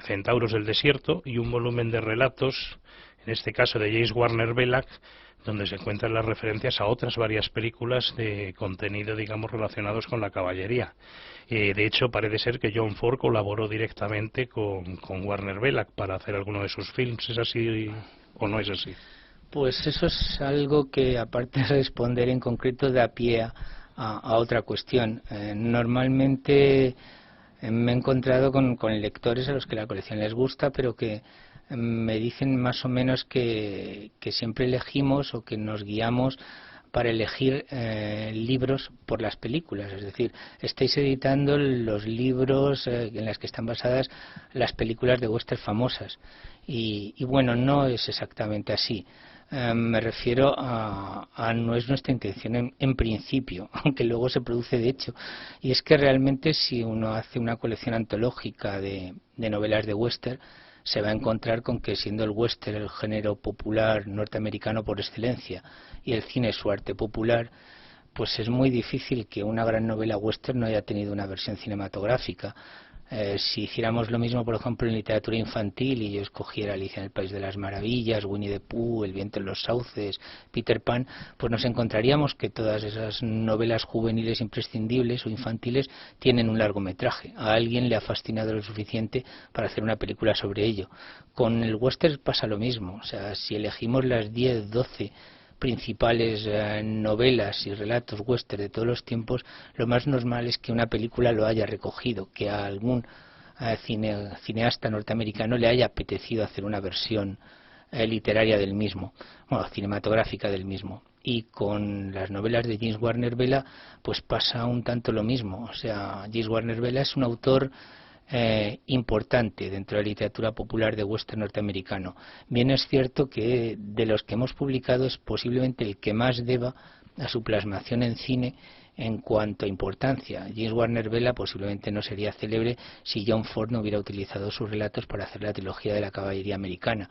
Centauros del Desierto, y un volumen de relatos, en este caso de James Warner Belloc, donde se encuentran las referencias a otras varias películas de contenido, digamos, relacionados con la caballería. De hecho, parece ser que John Ford colaboró directamente con Warner Belloc para hacer alguno de sus films. ¿Es así o no es así? Pues eso es algo que, aparte de responder en concreto, da pie a otra cuestión. Normalmente me he encontrado con lectores a los que la colección les gusta, pero que me dicen más o menos que siempre elegimos o que nos guiamos para elegir libros por las películas. Es decir, estáis editando los libros en los que están basadas las películas de western famosas. Y bueno, no es exactamente así. Me refiero a no es nuestra intención en principio, aunque luego se produce de hecho. Y es que realmente si uno hace una colección antológica de novelas de western, se va a encontrar con que, siendo el western el género popular norteamericano por excelencia y el cine su arte popular, pues es muy difícil que una gran novela western no haya tenido una versión cinematográfica. Si hiciéramos lo mismo, por ejemplo, en literatura infantil, y yo escogiera Alicia en el País de las Maravillas, Winnie the Pooh, El viento en los sauces, Peter Pan, pues nos encontraríamos que todas esas novelas juveniles imprescindibles o infantiles tienen un largometraje. A alguien le ha fascinado lo suficiente para hacer una película sobre ello. Con el western pasa lo mismo. O sea, si elegimos las 10, 12 principales novelas y relatos western de todos los tiempos, lo más normal es que una película lo haya recogido, que a algún cineasta norteamericano le haya apetecido hacer una versión literaria del mismo, bueno, cinematográfica del mismo. Y con las novelas de James Warner Vela pues pasa un tanto lo mismo. O sea, James Warner Vela es un autor importante dentro de la literatura popular de western norteamericano. Bien es cierto que de los que hemos publicado es posiblemente el que más deba a su plasmación en cine en cuanto a importancia. James Warner Vela posiblemente no sería célebre si John Ford no hubiera utilizado sus relatos para hacer la trilogía de la caballería americana.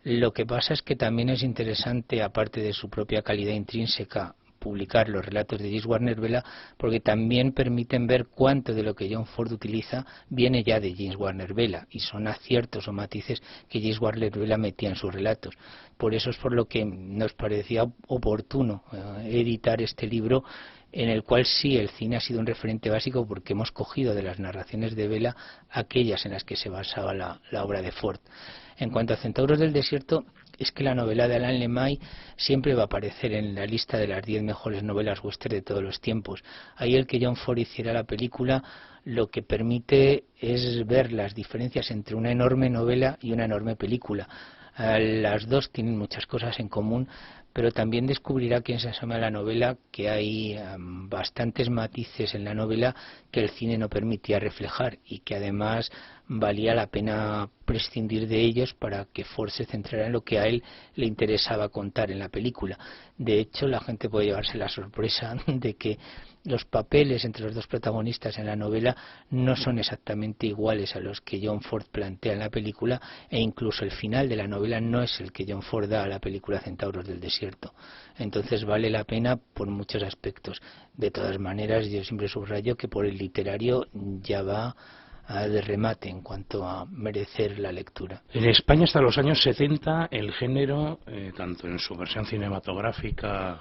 Lo que pasa es que también es interesante, aparte de su propia calidad intrínseca, publicar los relatos de James Warner Vela, porque también permiten ver cuánto de lo que John Ford utiliza viene ya de James Warner Vela, y son aciertos o matices que James Warner Vela metía en sus relatos. Por eso es por lo que nos parecía oportuno editar este libro, en el cual sí el cine ha sido un referente básico, porque hemos cogido de las narraciones de Vela aquellas en las que se basaba la obra de Ford. En cuanto a Centauros del Desierto, es que la novela de Alain Lemay siempre va a aparecer en la lista de las 10 mejores novelas western de todos los tiempos. Ahí el que John Ford hiciera la película lo que permite es ver las diferencias entre una enorme novela y una enorme película. Las dos tienen muchas cosas en común, pero también descubrirá quien se asoma a la novela que hay bastantes matices en la novela que el cine no permitía reflejar, y que además valía la pena prescindir de ellos para que Ford se centrara en lo que a él le interesaba contar en la película. De hecho, la gente puede llevarse la sorpresa de que los papeles entre los dos protagonistas en la novela no son exactamente iguales a los que John Ford plantea en la película, e incluso el final de la novela no es el que John Ford da a la película Centauros del Desierto. Entonces vale la pena por muchos aspectos. De todas maneras, yo siempre subrayo que por el literario ya va de remate en cuanto a merecer la lectura. En España hasta los años 70 el género, tanto en su versión cinematográfica,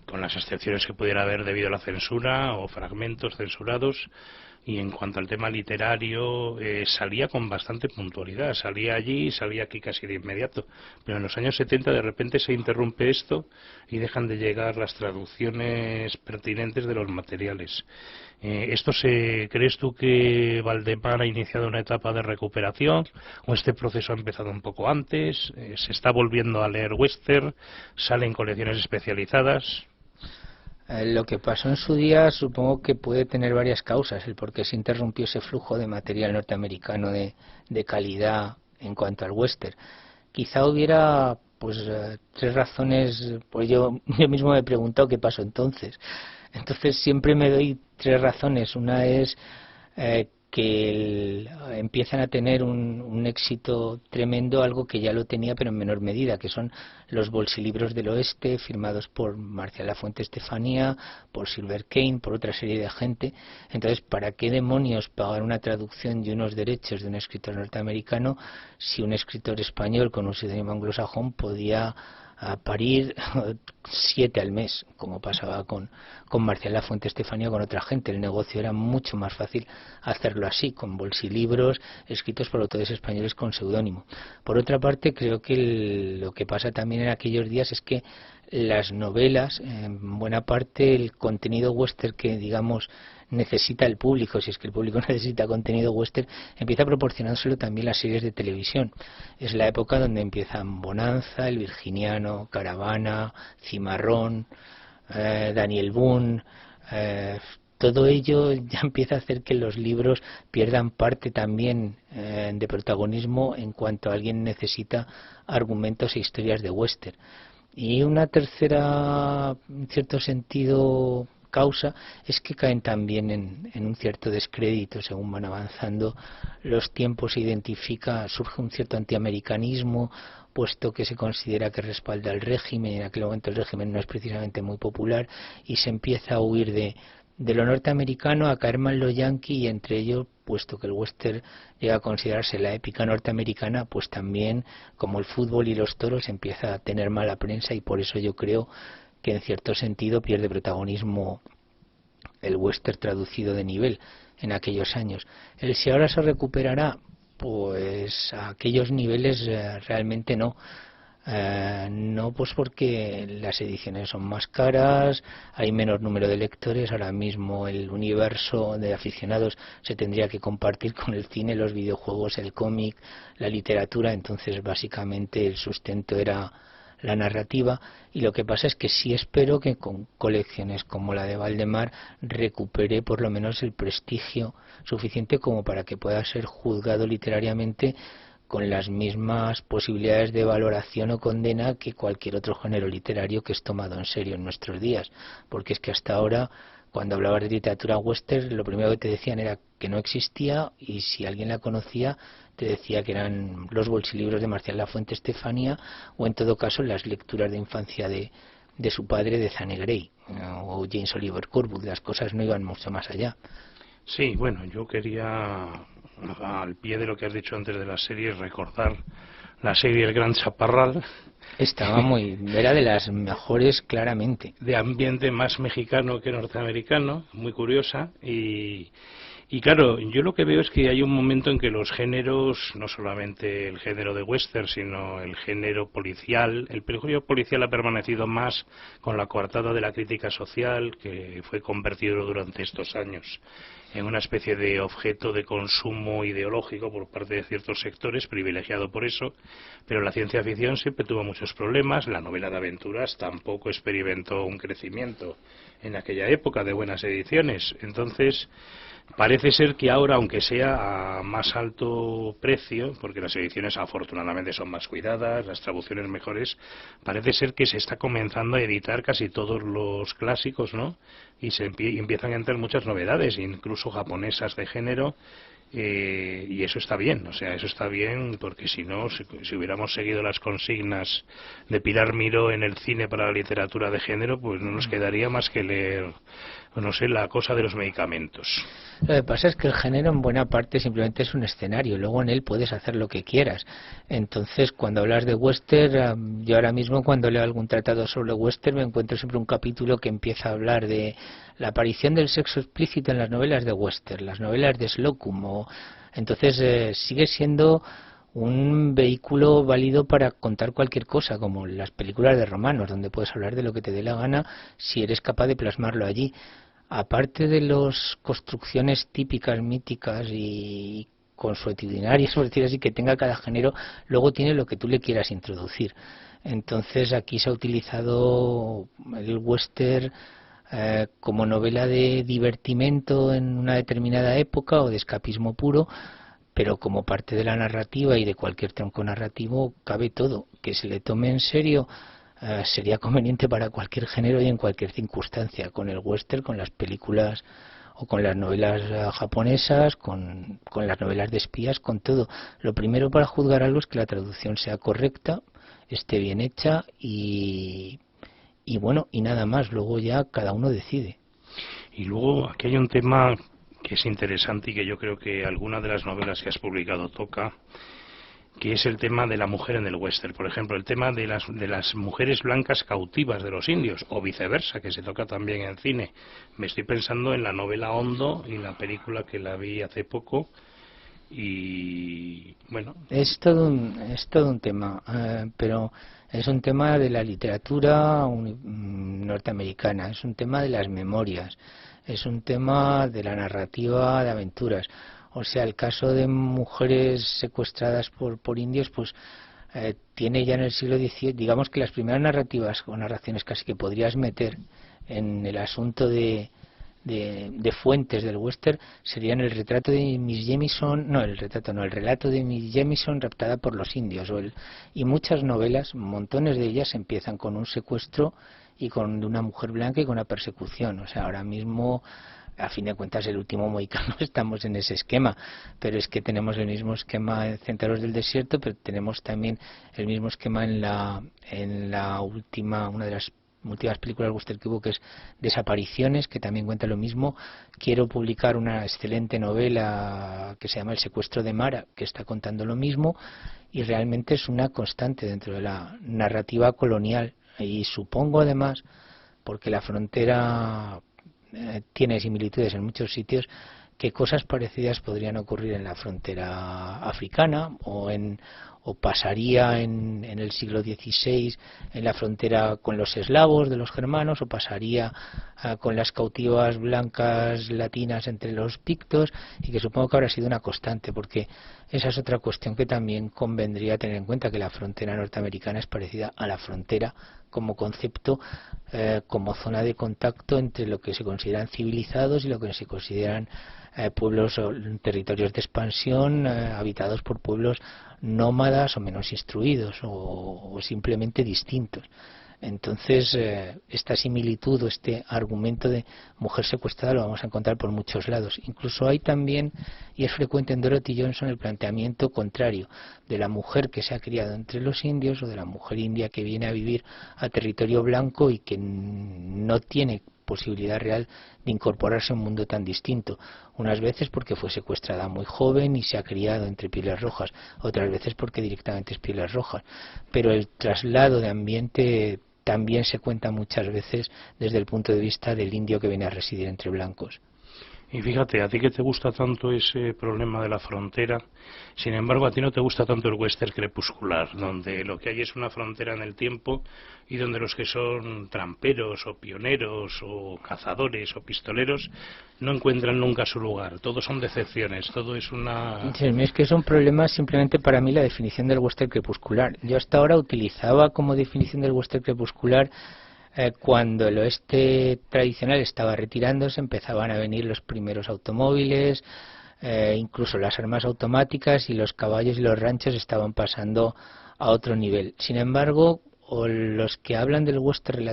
con las excepciones que pudiera haber debido a la censura o fragmentos censurados, y en cuanto al tema literario salía con bastante puntualidad, salía allí y salía aquí casi de inmediato, pero en los años 70 de repente se interrumpe esto y dejan de llegar las traducciones pertinentes de los materiales. ¿Crees tú que Valdemar ha iniciado una etapa de recuperación, o este proceso ha empezado un poco antes? ¿Se está volviendo a leer western? ¿Salen colecciones especializadas? Lo que pasó en su día supongo que puede tener varias causas, el por qué se interrumpió ese flujo de material norteamericano de calidad en cuanto al western. Quizá hubiera tres razones, pues yo mismo me he preguntado qué pasó entonces. Entonces siempre me doy tres razones. Una es que empiezan a tener un éxito tremendo, algo que ya lo tenía pero en menor medida, que son los bolsilibros del oeste, firmados por Marcial Lafuente Estefanía, por Silver Kane, por otra serie de gente. Entonces, ¿para qué demonios pagar una traducción y unos derechos de un escritor norteamericano si un escritor español con un seudónimo anglosajón podía parir 7 al mes, como pasaba con Marcial Lafuente Estefanía o con otra gente? El negocio era mucho más fácil hacerlo así, con bolsilibros escritos por autores españoles con seudónimo. Por otra parte, creo que lo que pasa también en aquellos días es que las novelas, en buena parte el contenido western que, digamos, necesita el público, si es que el público necesita contenido western, empieza proporcionándoselo también las series de televisión. Es la época donde empiezan Bonanza, El Virginiano, Caravana, Cimarrón, Daniel Boone, todo ello ya empieza a hacer que los libros pierdan parte también de protagonismo en cuanto alguien necesita argumentos e historias de western. Y una tercera, en cierto sentido, causa es que caen también en un cierto descrédito según van avanzando los tiempos. Se identifica, surge un cierto antiamericanismo, puesto que se considera que respalda al régimen, y en aquel momento el régimen no es precisamente muy popular, y se empieza a huir de lo norteamericano, a caer mal lo yanqui, y entre ellos, puesto que el western llega a considerarse la épica norteamericana, pues también, como el fútbol y los toros, empieza a tener mala prensa, y por eso yo creo que en cierto sentido pierde protagonismo el western traducido de nivel en aquellos años. El si ahora se recuperará, pues a aquellos niveles realmente no. No, pues porque las ediciones son más caras, hay menor número de lectores. Ahora mismo el universo de aficionados se tendría que compartir con el cine, los videojuegos, el cómic, la literatura. Entonces básicamente el sustento era la narrativa, y lo que pasa es que sí espero que con colecciones como la de Valdemar recupere por lo menos el prestigio suficiente como para que pueda ser juzgado literariamente con las mismas posibilidades de valoración o condena que cualquier otro género literario que es tomado en serio en nuestros días, porque es que hasta ahora, cuando hablabas de literatura western, lo primero que te decían era que no existía, y si alguien la conocía te decía que eran los bolsilibros de Marcial Lafuente Estefanía, o en todo caso las lecturas de infancia de su padre, de Zane Grey o James Oliver Curwood. Las cosas no iban mucho más allá. Sí, bueno, yo quería, al pie de lo que has dicho antes de las series, recordar la serie El Gran Chaparral. Estaba era de las mejores, claramente. De ambiente más mexicano que norteamericano, muy curiosa. Y claro, yo lo que veo es que hay un momento en que los géneros, no solamente el género de western, sino el género policial, el género policial ha permanecido más con la coartada de la crítica social, que fue convertido durante estos años en una especie de objeto de consumo ideológico por parte de ciertos sectores, privilegiado por eso, pero la ciencia ficción siempre tuvo muchos problemas. La novela de aventuras tampoco experimentó un crecimiento en aquella época de buenas ediciones. Entonces, parece ser que ahora, aunque sea a más alto precio, porque las ediciones afortunadamente son más cuidadas, las traducciones mejores, parece ser que se está comenzando a editar casi todos los clásicos, ¿no? Y empiezan a entrar muchas novedades, incluso japonesas de género, y eso está bien, o sea, eso está bien, porque si no, si hubiéramos seguido las consignas de Pilar Miró en el cine para la literatura de género, pues no nos quedaría más que leer, no sé, La cosa de los medicamentos. Lo que pasa es que el género en buena parte simplemente es un escenario, luego en él puedes hacer lo que quieras. Entonces, cuando hablas de western, yo ahora mismo cuando leo algún tratado sobre western me encuentro siempre un capítulo que empieza a hablar de la aparición del sexo explícito en las novelas de western, las novelas de Slocum. Entonces sigue siendo un vehículo válido para contar cualquier cosa, como las películas de romanos, donde puedes hablar de lo que te dé la gana si eres capaz de plasmarlo allí. Aparte de las construcciones típicas, míticas y consuetudinarias, por decir así, que tenga cada género, luego tiene lo que tú le quieras introducir. Entonces aquí se ha utilizado el western como novela de divertimento en una determinada época o de escapismo puro, pero como parte de la narrativa y de cualquier tronco narrativo cabe todo. Que se le tome en serio sería conveniente para cualquier género y en cualquier circunstancia, con el western, con las películas o con las novelas japonesas, con las novelas de espías, con todo. Lo primero para juzgar algo es que la traducción sea correcta, esté bien hecha y bueno, y nada más. Luego ya cada uno decide. Y luego aquí hay un tema que es interesante y que yo creo que alguna de las novelas que has publicado toca, que es el tema de la mujer en el western. Por ejemplo, el tema de las mujeres blancas cautivas de los indios, o viceversa, que se toca también en cine. Me estoy pensando en la novela Hondo y la película que la vi hace poco, y bueno, es todo un tema, pero es un tema de la literatura norteamericana, es un tema de las memorias, es un tema de la narrativa de aventuras. O sea, el caso de mujeres secuestradas por indios, pues tiene ya en el siglo XVII, digamos que las primeras narrativas o narraciones casi que podrías meter en el asunto de fuentes del western serían el retrato de Miss Jamison, el relato de Miss Jamison raptada por los indios, y muchas novelas, montones de ellas empiezan con un secuestro y con una mujer blanca y con una persecución. O sea, ahora mismo, a fin de cuentas, el último mohicano, estamos en ese esquema, pero es que tenemos el mismo esquema en Centaros del Desierto, pero tenemos también el mismo esquema en la última, una de las últimas películas western que hubo, que es Desapariciones, que también cuenta lo mismo. Quiero publicar una excelente novela que se llama El secuestro de Mara, que está contando lo mismo, y realmente es una constante dentro de la narrativa colonial. Y supongo además, porque la frontera tiene similitudes en muchos sitios, que cosas parecidas podrían ocurrir en la frontera africana o pasaría en el siglo XVI en la frontera con los eslavos de los germanos, o pasaría con las cautivas blancas latinas entre los pictos, y que supongo que habrá sido una constante, porque esa es otra cuestión que también convendría tener en cuenta, que la frontera norteamericana es parecida a la frontera como concepto, como zona de contacto entre lo que se consideran civilizados y lo que se consideran pueblos o territorios de expansión habitados por pueblos nómadas o menos instruidos o simplemente distintos. Entonces, esta similitud o este argumento de mujer secuestrada lo vamos a encontrar por muchos lados. Incluso hay también, y es frecuente en Dorothy Johnson, el planteamiento contrario de la mujer que se ha criado entre los indios, o de la mujer india que viene a vivir a territorio blanco y que no tiene posibilidad real de incorporarse a un mundo tan distinto. Unas veces porque fue secuestrada muy joven y se ha criado entre pieles rojas, otras veces porque directamente es pieles rojas. Pero el traslado de ambiente también se cuenta muchas veces desde el punto de vista del indio que viene a residir entre blancos. Y fíjate, a ti que te gusta tanto ese problema de la frontera, sin embargo a ti no te gusta tanto el western crepuscular, donde lo que hay es una frontera en el tiempo y donde los que son tramperos o pioneros o cazadores o pistoleros no encuentran nunca su lugar. Todos son decepciones, todo es una... Sí, es que es un problema simplemente para mí la definición del western crepuscular. Yo hasta ahora utilizaba como definición del western crepuscular cuando el oeste tradicional estaba retirándose, empezaban a venir los primeros automóviles, incluso las armas automáticas, y los caballos y los ranchos estaban pasando a otro nivel. Sin embargo, los que hablan del western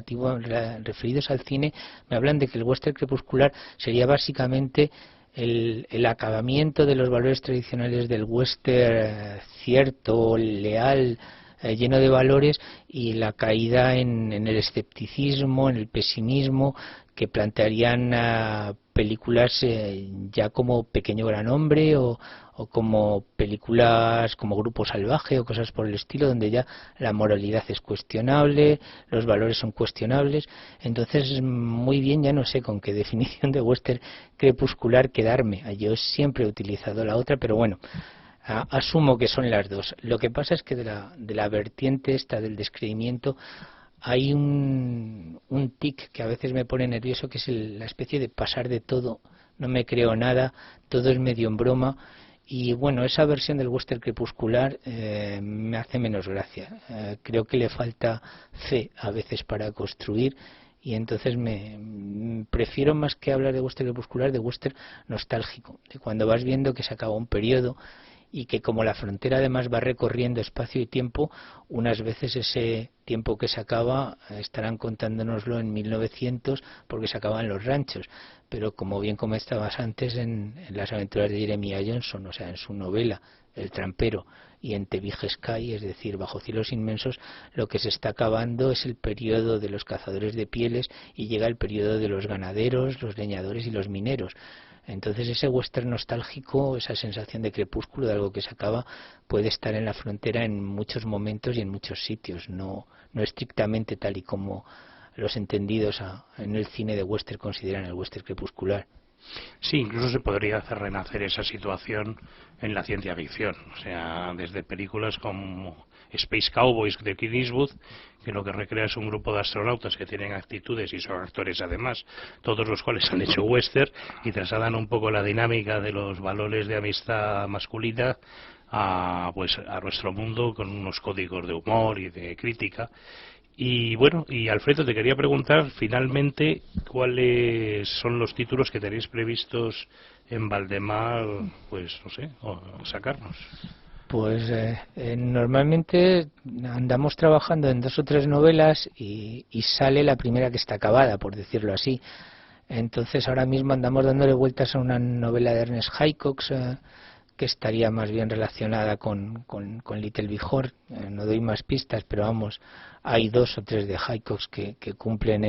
referidos al cine, me hablan de que el western crepuscular sería básicamente el acabamiento de los valores tradicionales del western cierto, leal, lleno de valores, y la caída en el escepticismo, en el pesimismo, que plantearían películas ya como Pequeño Gran Hombre o como películas como Grupo Salvaje o cosas por el estilo, donde ya la moralidad es cuestionable, los valores son cuestionables. Entonces, muy bien, ya no sé con qué definición de western crepuscular quedarme. Yo siempre he utilizado la otra, pero bueno, asumo que son las dos. Lo que pasa es que de la vertiente esta del descreimiento hay un tic que a veces me pone nervioso, que es la especie de pasar de todo, no me creo nada, todo es medio en broma. Y bueno, esa versión del western crepuscular me hace menos gracia. Creo que le falta fe a veces para construir, y entonces me prefiero, más que hablar de western crepuscular, de western nostálgico, de cuando vas viendo que se acabó un periodo y que, como la frontera además va recorriendo espacio y tiempo, unas veces ese tiempo que se acaba estarán contándonoslo en 1900 porque se acaban los ranchos. Pero como bien comentabas antes, en las aventuras de Jeremiah Johnson, o sea, en su novela El trampero, y en The Big Sky, es decir, Bajo cielos inmensos, lo que se está acabando es el periodo de los cazadores de pieles y llega el periodo de los ganaderos, los leñadores y los mineros. Entonces, ese western nostálgico, esa sensación de crepúsculo, de algo que se acaba, puede estar en la frontera en muchos momentos y en muchos sitios, no estrictamente tal y como los entendidos en el cine de western consideran el western crepuscular. Sí, incluso se podría hacer renacer esa situación en la ciencia ficción, o sea, desde películas como Space Cowboys de Clint Eastwood, que lo que recrea es un grupo de astronautas que tienen actitudes y son actores además, todos los cuales han hecho western y trasladan un poco la dinámica de los valores de amistad masculina a nuestro mundo con unos códigos de humor y de crítica. Y bueno, y Alfredo, te quería preguntar finalmente cuáles son los títulos que tenéis previstos en Valdemar, pues no sé, sacarnos. Pues normalmente andamos trabajando en 2 o 3 novelas y sale la primera que está acabada, por decirlo así. Entonces ahora mismo andamos dándole vueltas a una novela de Ernest Haycox que estaría más bien relacionada con Little Big Horn. No doy más pistas, pero vamos, hay 2 o 3 de Haycox que cumplen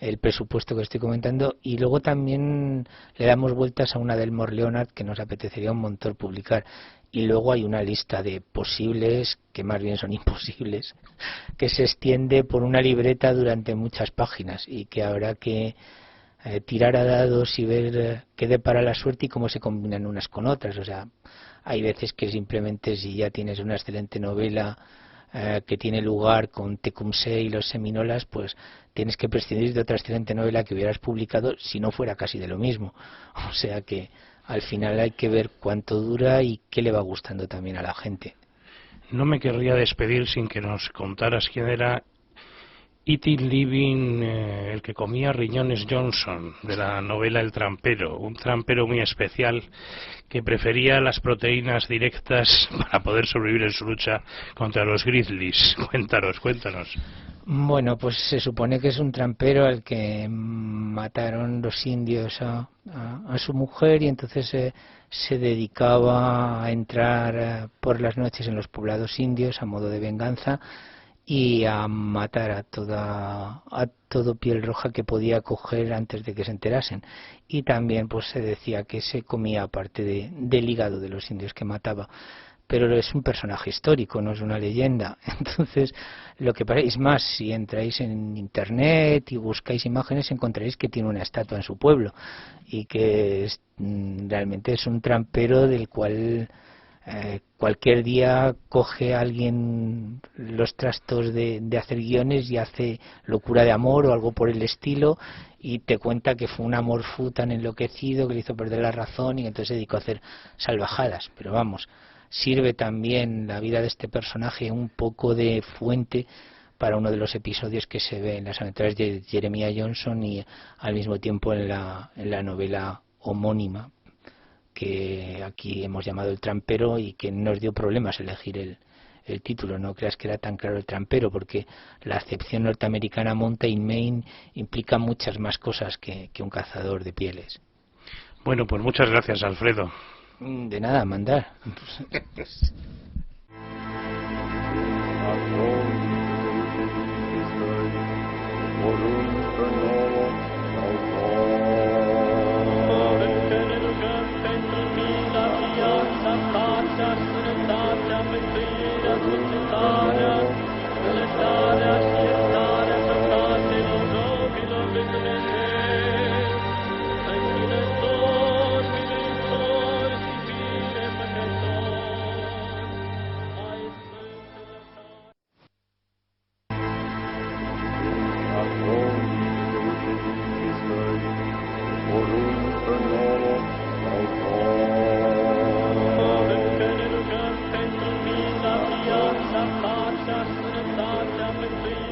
el presupuesto que estoy comentando, y luego también le damos vueltas a una de Elmore Leonard que nos apetecería un montón publicar, y luego hay una lista de posibles, que más bien son imposibles, que se extiende por una libreta durante muchas páginas y que habrá que tirar a dados y ver qué depara la suerte y cómo se combinan unas con otras. O sea, hay veces que simplemente si ya tienes una excelente novela que tiene lugar con Tecumseh y los Seminolas, pues tienes que prescindir de otra excelente novela que hubieras publicado si no fuera casi de lo mismo. O sea que al final hay que ver cuánto dura y qué le va gustando también a la gente. No me querría despedir sin que nos contaras quién era Eating Living, el que comía riñones Johnson, de la novela El trampero, un trampero muy especial que prefería las proteínas directas para poder sobrevivir en su lucha contra los grizzlies. Cuéntanos. Bueno, pues se supone que es un trampero al que mataron los indios a su mujer, y entonces se dedicaba a entrar por las noches en los poblados indios a modo de venganza y a matar a todo piel roja que podía coger antes de que se enterasen. Y también pues se decía que se comía parte del hígado de los indios que mataba. Pero es un personaje histórico, no es una leyenda. Entonces, lo que parece, es más, si entráis en internet y buscáis imágenes, encontraréis que tiene una estatua en su pueblo y que realmente es un trampero del cual cualquier día coge a alguien los trastos de hacer guiones y hace locura de amor o algo por el estilo, y te cuenta que fue un amor tan enloquecido que le hizo perder la razón y entonces se dedicó a hacer salvajadas. Pero vamos, sirve también la vida de este personaje un poco de fuente para uno de los episodios que se ve en las aventuras de Jeremiah Johnson y al mismo tiempo en la novela homónima, que aquí hemos llamado El trampero, y que nos dio problemas elegir el título. No creas que era tan claro El trampero, porque la acepción norteamericana Mountain Maine implica muchas más cosas que un cazador de pieles. Bueno, pues muchas gracias, Alfredo. De nada, mandar.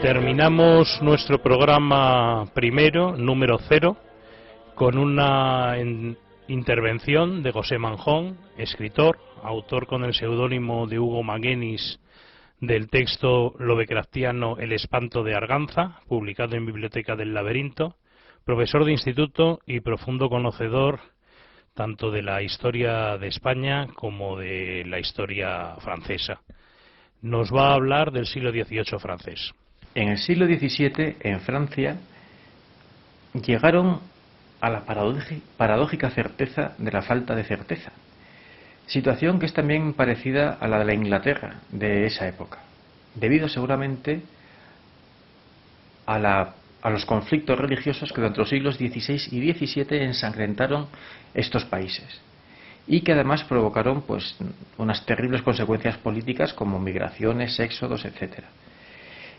Terminamos nuestro programa primero, número 0, con una intervención de José Manjón, escritor, autor con el seudónimo de Hugo Maguenis del texto lovecraftiano El espanto de Arganza, publicado en Biblioteca del Laberinto, profesor de instituto y profundo conocedor tanto de la historia de España como de la historia francesa. Nos va a hablar del siglo XVIII francés. En el siglo XVII, en Francia, llegaron a la paradójica certeza de la falta de certeza, situación que es también parecida a la de la Inglaterra de esa época, debido seguramente a la a los conflictos religiosos que durante los siglos XVI y XVII ensangrentaron estos países y que además provocaron pues unas terribles consecuencias políticas como migraciones, éxodos, etc.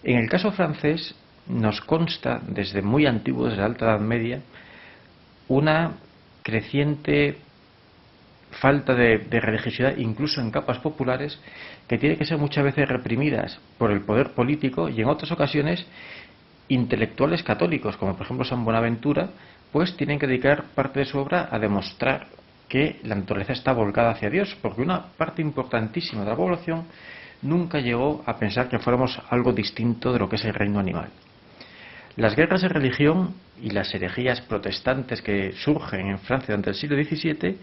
En el caso francés nos consta desde muy antiguo, desde la Alta Edad Media, una creciente falta de religiosidad, incluso en capas populares, que tiene que ser muchas veces reprimidas por el poder político y en otras ocasiones intelectuales católicos, como por ejemplo San Buenaventura, pues tienen que dedicar parte de su obra a demostrar que la naturaleza está volcada hacia Dios, porque una parte importantísima de la población nunca llegó a pensar que fuéramos algo distinto de lo que es el reino animal. Las guerras de religión y las herejías protestantes que surgen en Francia durante el siglo XVII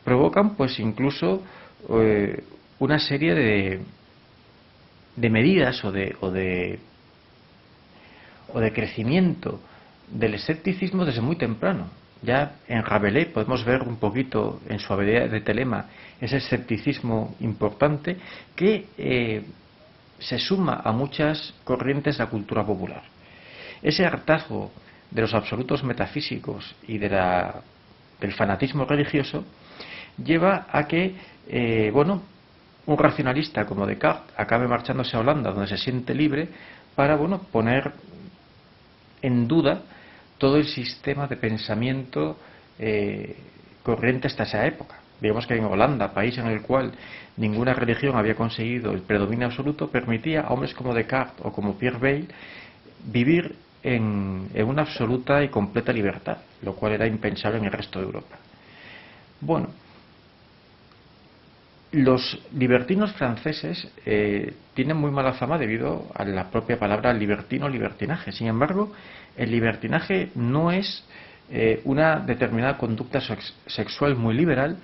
provocan pues incluso una serie de medidas o de crecimiento del escepticismo desde muy temprano. Ya en Rabelais podemos ver un poquito en su Abadía de Telema ese escepticismo importante que se suma a muchas corrientes de la cultura popular. Ese hartazgo de los absolutos metafísicos y del fanatismo religioso lleva a que un racionalista como Descartes acabe marchándose a Holanda, donde se siente libre, para poner en duda todo el sistema de pensamiento corriente hasta esa época. Digamos que en Holanda, país en el cual ninguna religión había conseguido el predominio absoluto, permitía a hombres como Descartes o como Pierre Bayle vivir en una absoluta y completa libertad, lo cual era impensable en el resto de Europa. Bueno, los libertinos franceses tienen muy mala fama debido a la propia palabra libertino, libertinaje. Sin embargo, el libertinaje no es una determinada conducta sexual muy liberal,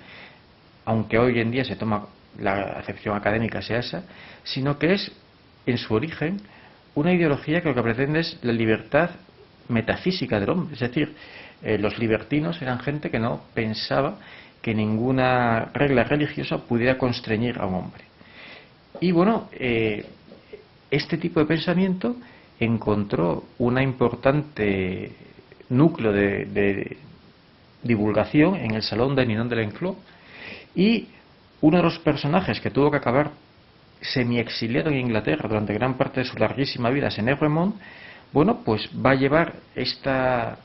aunque hoy en día se toma la acepción académica sea esa, sino que es, en su origen, una ideología que lo que pretende es la libertad metafísica del hombre. Es decir, los libertinos eran gente que no pensaba que ninguna regla religiosa pudiera constreñir a un hombre. Y este tipo de pensamiento encontró un importante núcleo de divulgación en el Salón de Ninon de l'Enclos, y uno de los personajes que tuvo que acabar semi-exiliado en Inglaterra durante gran parte de su larguísima vida, Saint Raymond, pues va a llevar esta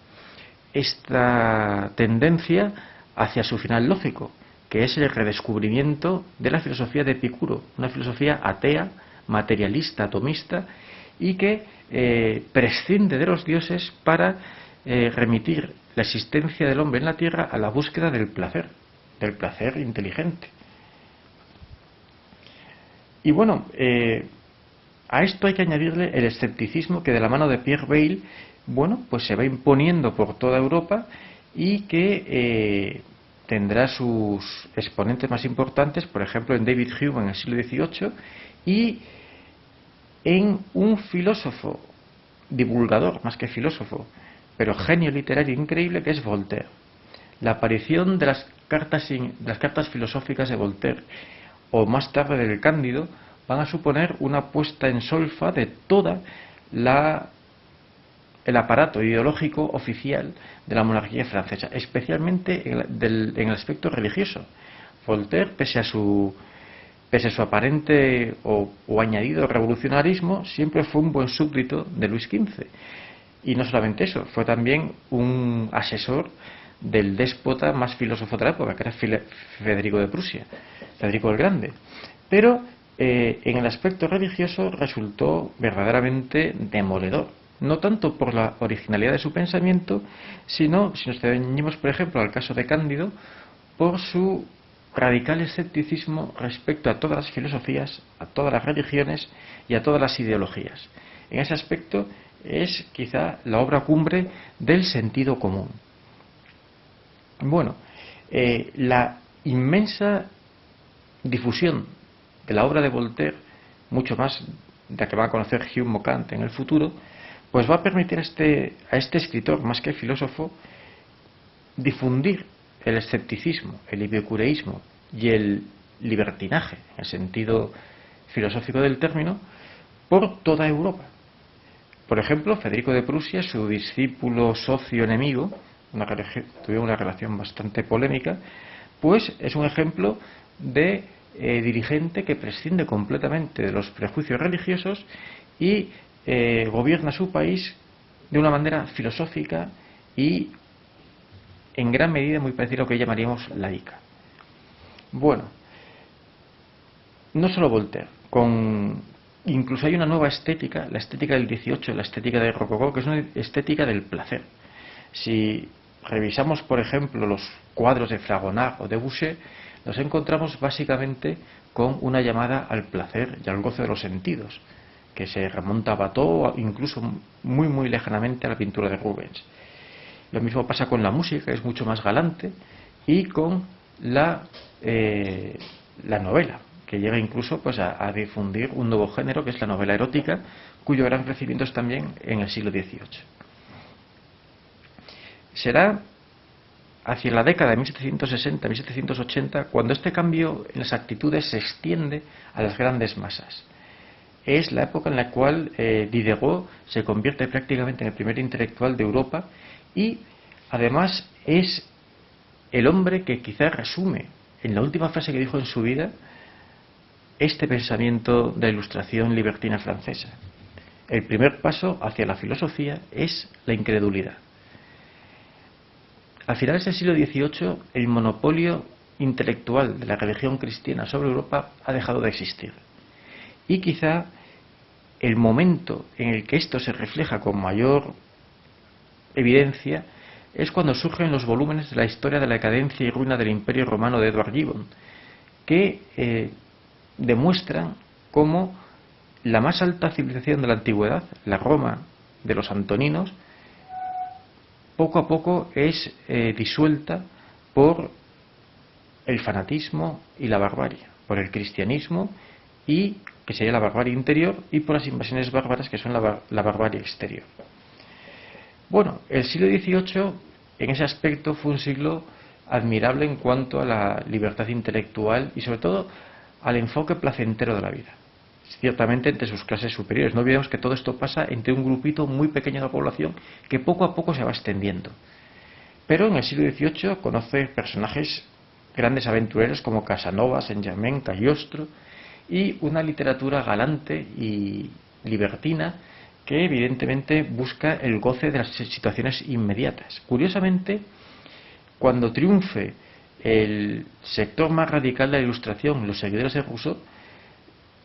tendencia hacia su final lógico, que es el redescubrimiento de la filosofía de Epicuro, una filosofía atea, materialista, atomista, y que prescinde de los dioses para remitir la existencia del hombre en la tierra a la búsqueda del placer inteligente. Y a esto hay que añadirle el escepticismo que de la mano de Pierre Bayle, pues se va imponiendo por toda Europa y que tendrá sus exponentes más importantes, por ejemplo, en David Hume en el siglo XVIII y en un filósofo divulgador, más que filósofo, pero genio literario increíble, que es Voltaire. La aparición de las cartas filosóficas de Voltaire, o más tarde del Cándido, van a suponer una puesta en solfa de toda el aparato ideológico oficial de la monarquía francesa, especialmente en el aspecto religioso. Voltaire, pese a su aparente o añadido revolucionarismo, siempre fue un buen súbdito de Luis XV. Y no solamente eso, fue también un asesor del déspota más filósofo de la época, que era Federico de Prusia, Federico el Grande. Pero en el aspecto religioso resultó verdaderamente demoledor. No tanto por la originalidad de su pensamiento, sino, si nos ceñimos, por ejemplo, al caso de Cándido, por su radical escepticismo respecto a todas las filosofías, a todas las religiones y a todas las ideologías. En ese aspecto es quizá la obra cumbre del sentido común. La inmensa difusión de la obra de Voltaire, mucho más de la que va a conocer Hume o Kant en el futuro, pues va a permitir a este escritor, más que filósofo, difundir el escepticismo, el epicureísmo y el libertinaje, en el sentido filosófico del término, por toda Europa. Por ejemplo, Federico de Prusia, su discípulo socio enemigo, tuvieron una relación bastante polémica, pues es un ejemplo de dirigente que prescinde completamente de los prejuicios religiosos y gobierna su país de una manera filosófica y en gran medida muy parecida a lo que llamaríamos laica. Bueno, no solo Voltaire, incluso hay una nueva estética, la estética del 18, la estética del Rococó, que es una estética del placer. Si revisamos, por ejemplo, los cuadros de Fragonard o de Boucher, nos encontramos básicamente con una llamada al placer y al goce de los sentidos, que se remonta a Watteau, incluso muy muy lejanamente a la pintura de Rubens. Lo mismo pasa con la música, que es mucho más galante, y con la novela, que llega incluso pues a difundir un nuevo género, que es la novela erótica, cuyo gran crecimiento es también en el siglo XVIII. Será hacia la década de 1760-1780 cuando este cambio en las actitudes se extiende a las grandes masas. Es la época en la cual Diderot se convierte prácticamente en el primer intelectual de Europa y además es el hombre que quizás resume en la última frase que dijo en su vida este pensamiento de la Ilustración libertina francesa. El primer paso hacia la filosofía es la incredulidad. A finales del siglo XVIII, el monopolio intelectual de la religión cristiana sobre Europa ha dejado de existir. Y quizá el momento en el que esto se refleja con mayor evidencia es cuando surgen los volúmenes de la historia de la decadencia y ruina del Imperio Romano de Edward Gibbon, que demuestran cómo la más alta civilización de la antigüedad, la Roma de los Antoninos, poco a poco es disuelta por el fanatismo y la barbarie, por el cristianismo y que sería la barbarie interior, y por las invasiones bárbaras que son la barbarie exterior. Bueno, el siglo XVIII en ese aspecto fue un siglo admirable en cuanto a la libertad intelectual y sobre todo al enfoque placentero de la vida, ciertamente entre sus clases superiores. No olvidemos que todo esto pasa entre un grupito muy pequeño de la población que poco a poco se va extendiendo. Pero en el siglo XVIII conoce personajes, grandes aventureros como Casanova, Saint-Germain, Cagliostro, y una literatura galante y libertina que evidentemente busca el goce de las situaciones inmediatas. Curiosamente, cuando triunfe el sector más radical de la Ilustración, los seguidores de Rousseau,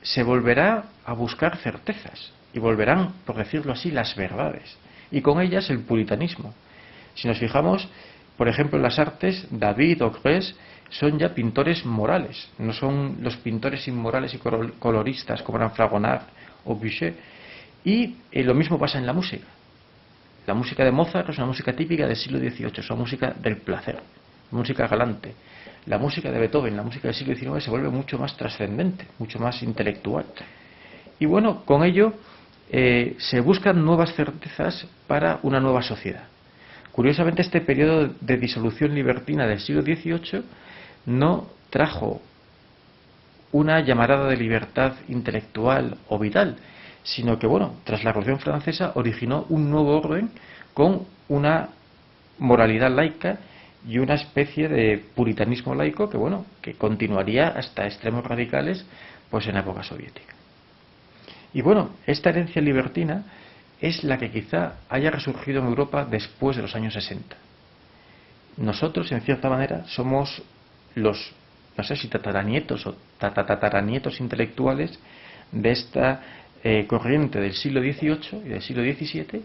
se volverá a buscar certezas y volverán, por decirlo así, las verdades, y con ellas el puritanismo. Si nos fijamos, por ejemplo, en las artes, David o Grès son ya pintores morales, no son los pintores inmorales y coloristas como eran Fragonard o Boucher. Y lo mismo pasa en la música. La música de Mozart es una música típica del siglo XVIII, es una música del placer, música galante. La música de Beethoven, la música del siglo XIX, se vuelve mucho más trascendente, mucho más intelectual. Y bueno, con ello se buscan nuevas certezas para una nueva sociedad. Curiosamente, este periodo de disolución libertina del siglo XVIII no trajo una llamarada de libertad intelectual o vital, sino que, bueno, tras la Revolución Francesa originó un nuevo orden con una moralidad laica y una especie de puritanismo laico que, bueno, que continuaría hasta extremos radicales pues en la época soviética. Y bueno, esta herencia libertina es la que quizá haya resurgido en Europa después de los años 60. Nosotros, en cierta manera, somos los, no sé si tataranietos o tataranietos intelectuales de esta corriente del siglo XVIII y del siglo XVII,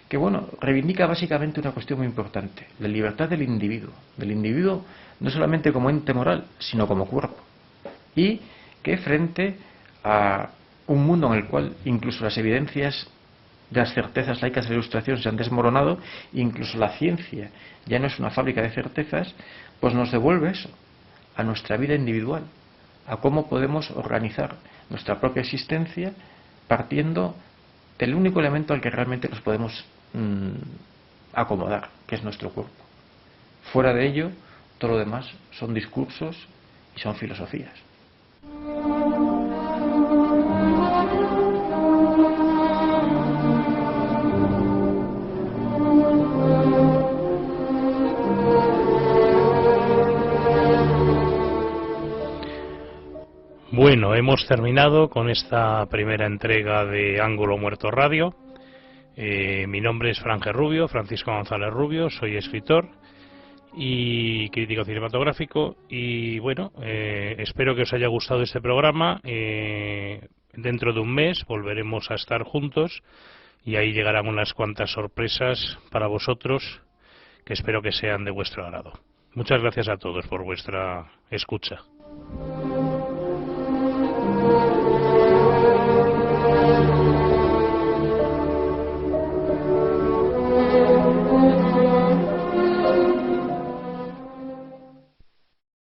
que bueno, reivindica básicamente una cuestión muy importante: la libertad del individuo no solamente como ente moral, sino como cuerpo, y que frente a un mundo en el cual incluso las evidencias de las certezas laicas de la Ilustración se han desmoronado, incluso la ciencia ya no es una fábrica de certezas, pues nos devuelve eso, a nuestra vida individual, a cómo podemos organizar nuestra propia existencia partiendo del único elemento al que realmente nos podemos acomodar, que es nuestro cuerpo. Fuera de ello, todo lo demás son discursos y son filosofías. Bueno, hemos terminado con esta primera entrega de Ángulo Muerto Radio. Mi nombre es Francisco González Rubio, soy escritor y crítico cinematográfico, y bueno, espero que os haya gustado este programa. Dentro de un mes volveremos a estar juntos y ahí llegarán unas cuantas sorpresas para vosotros que espero que sean de vuestro agrado. Muchas gracias a todos por vuestra escucha.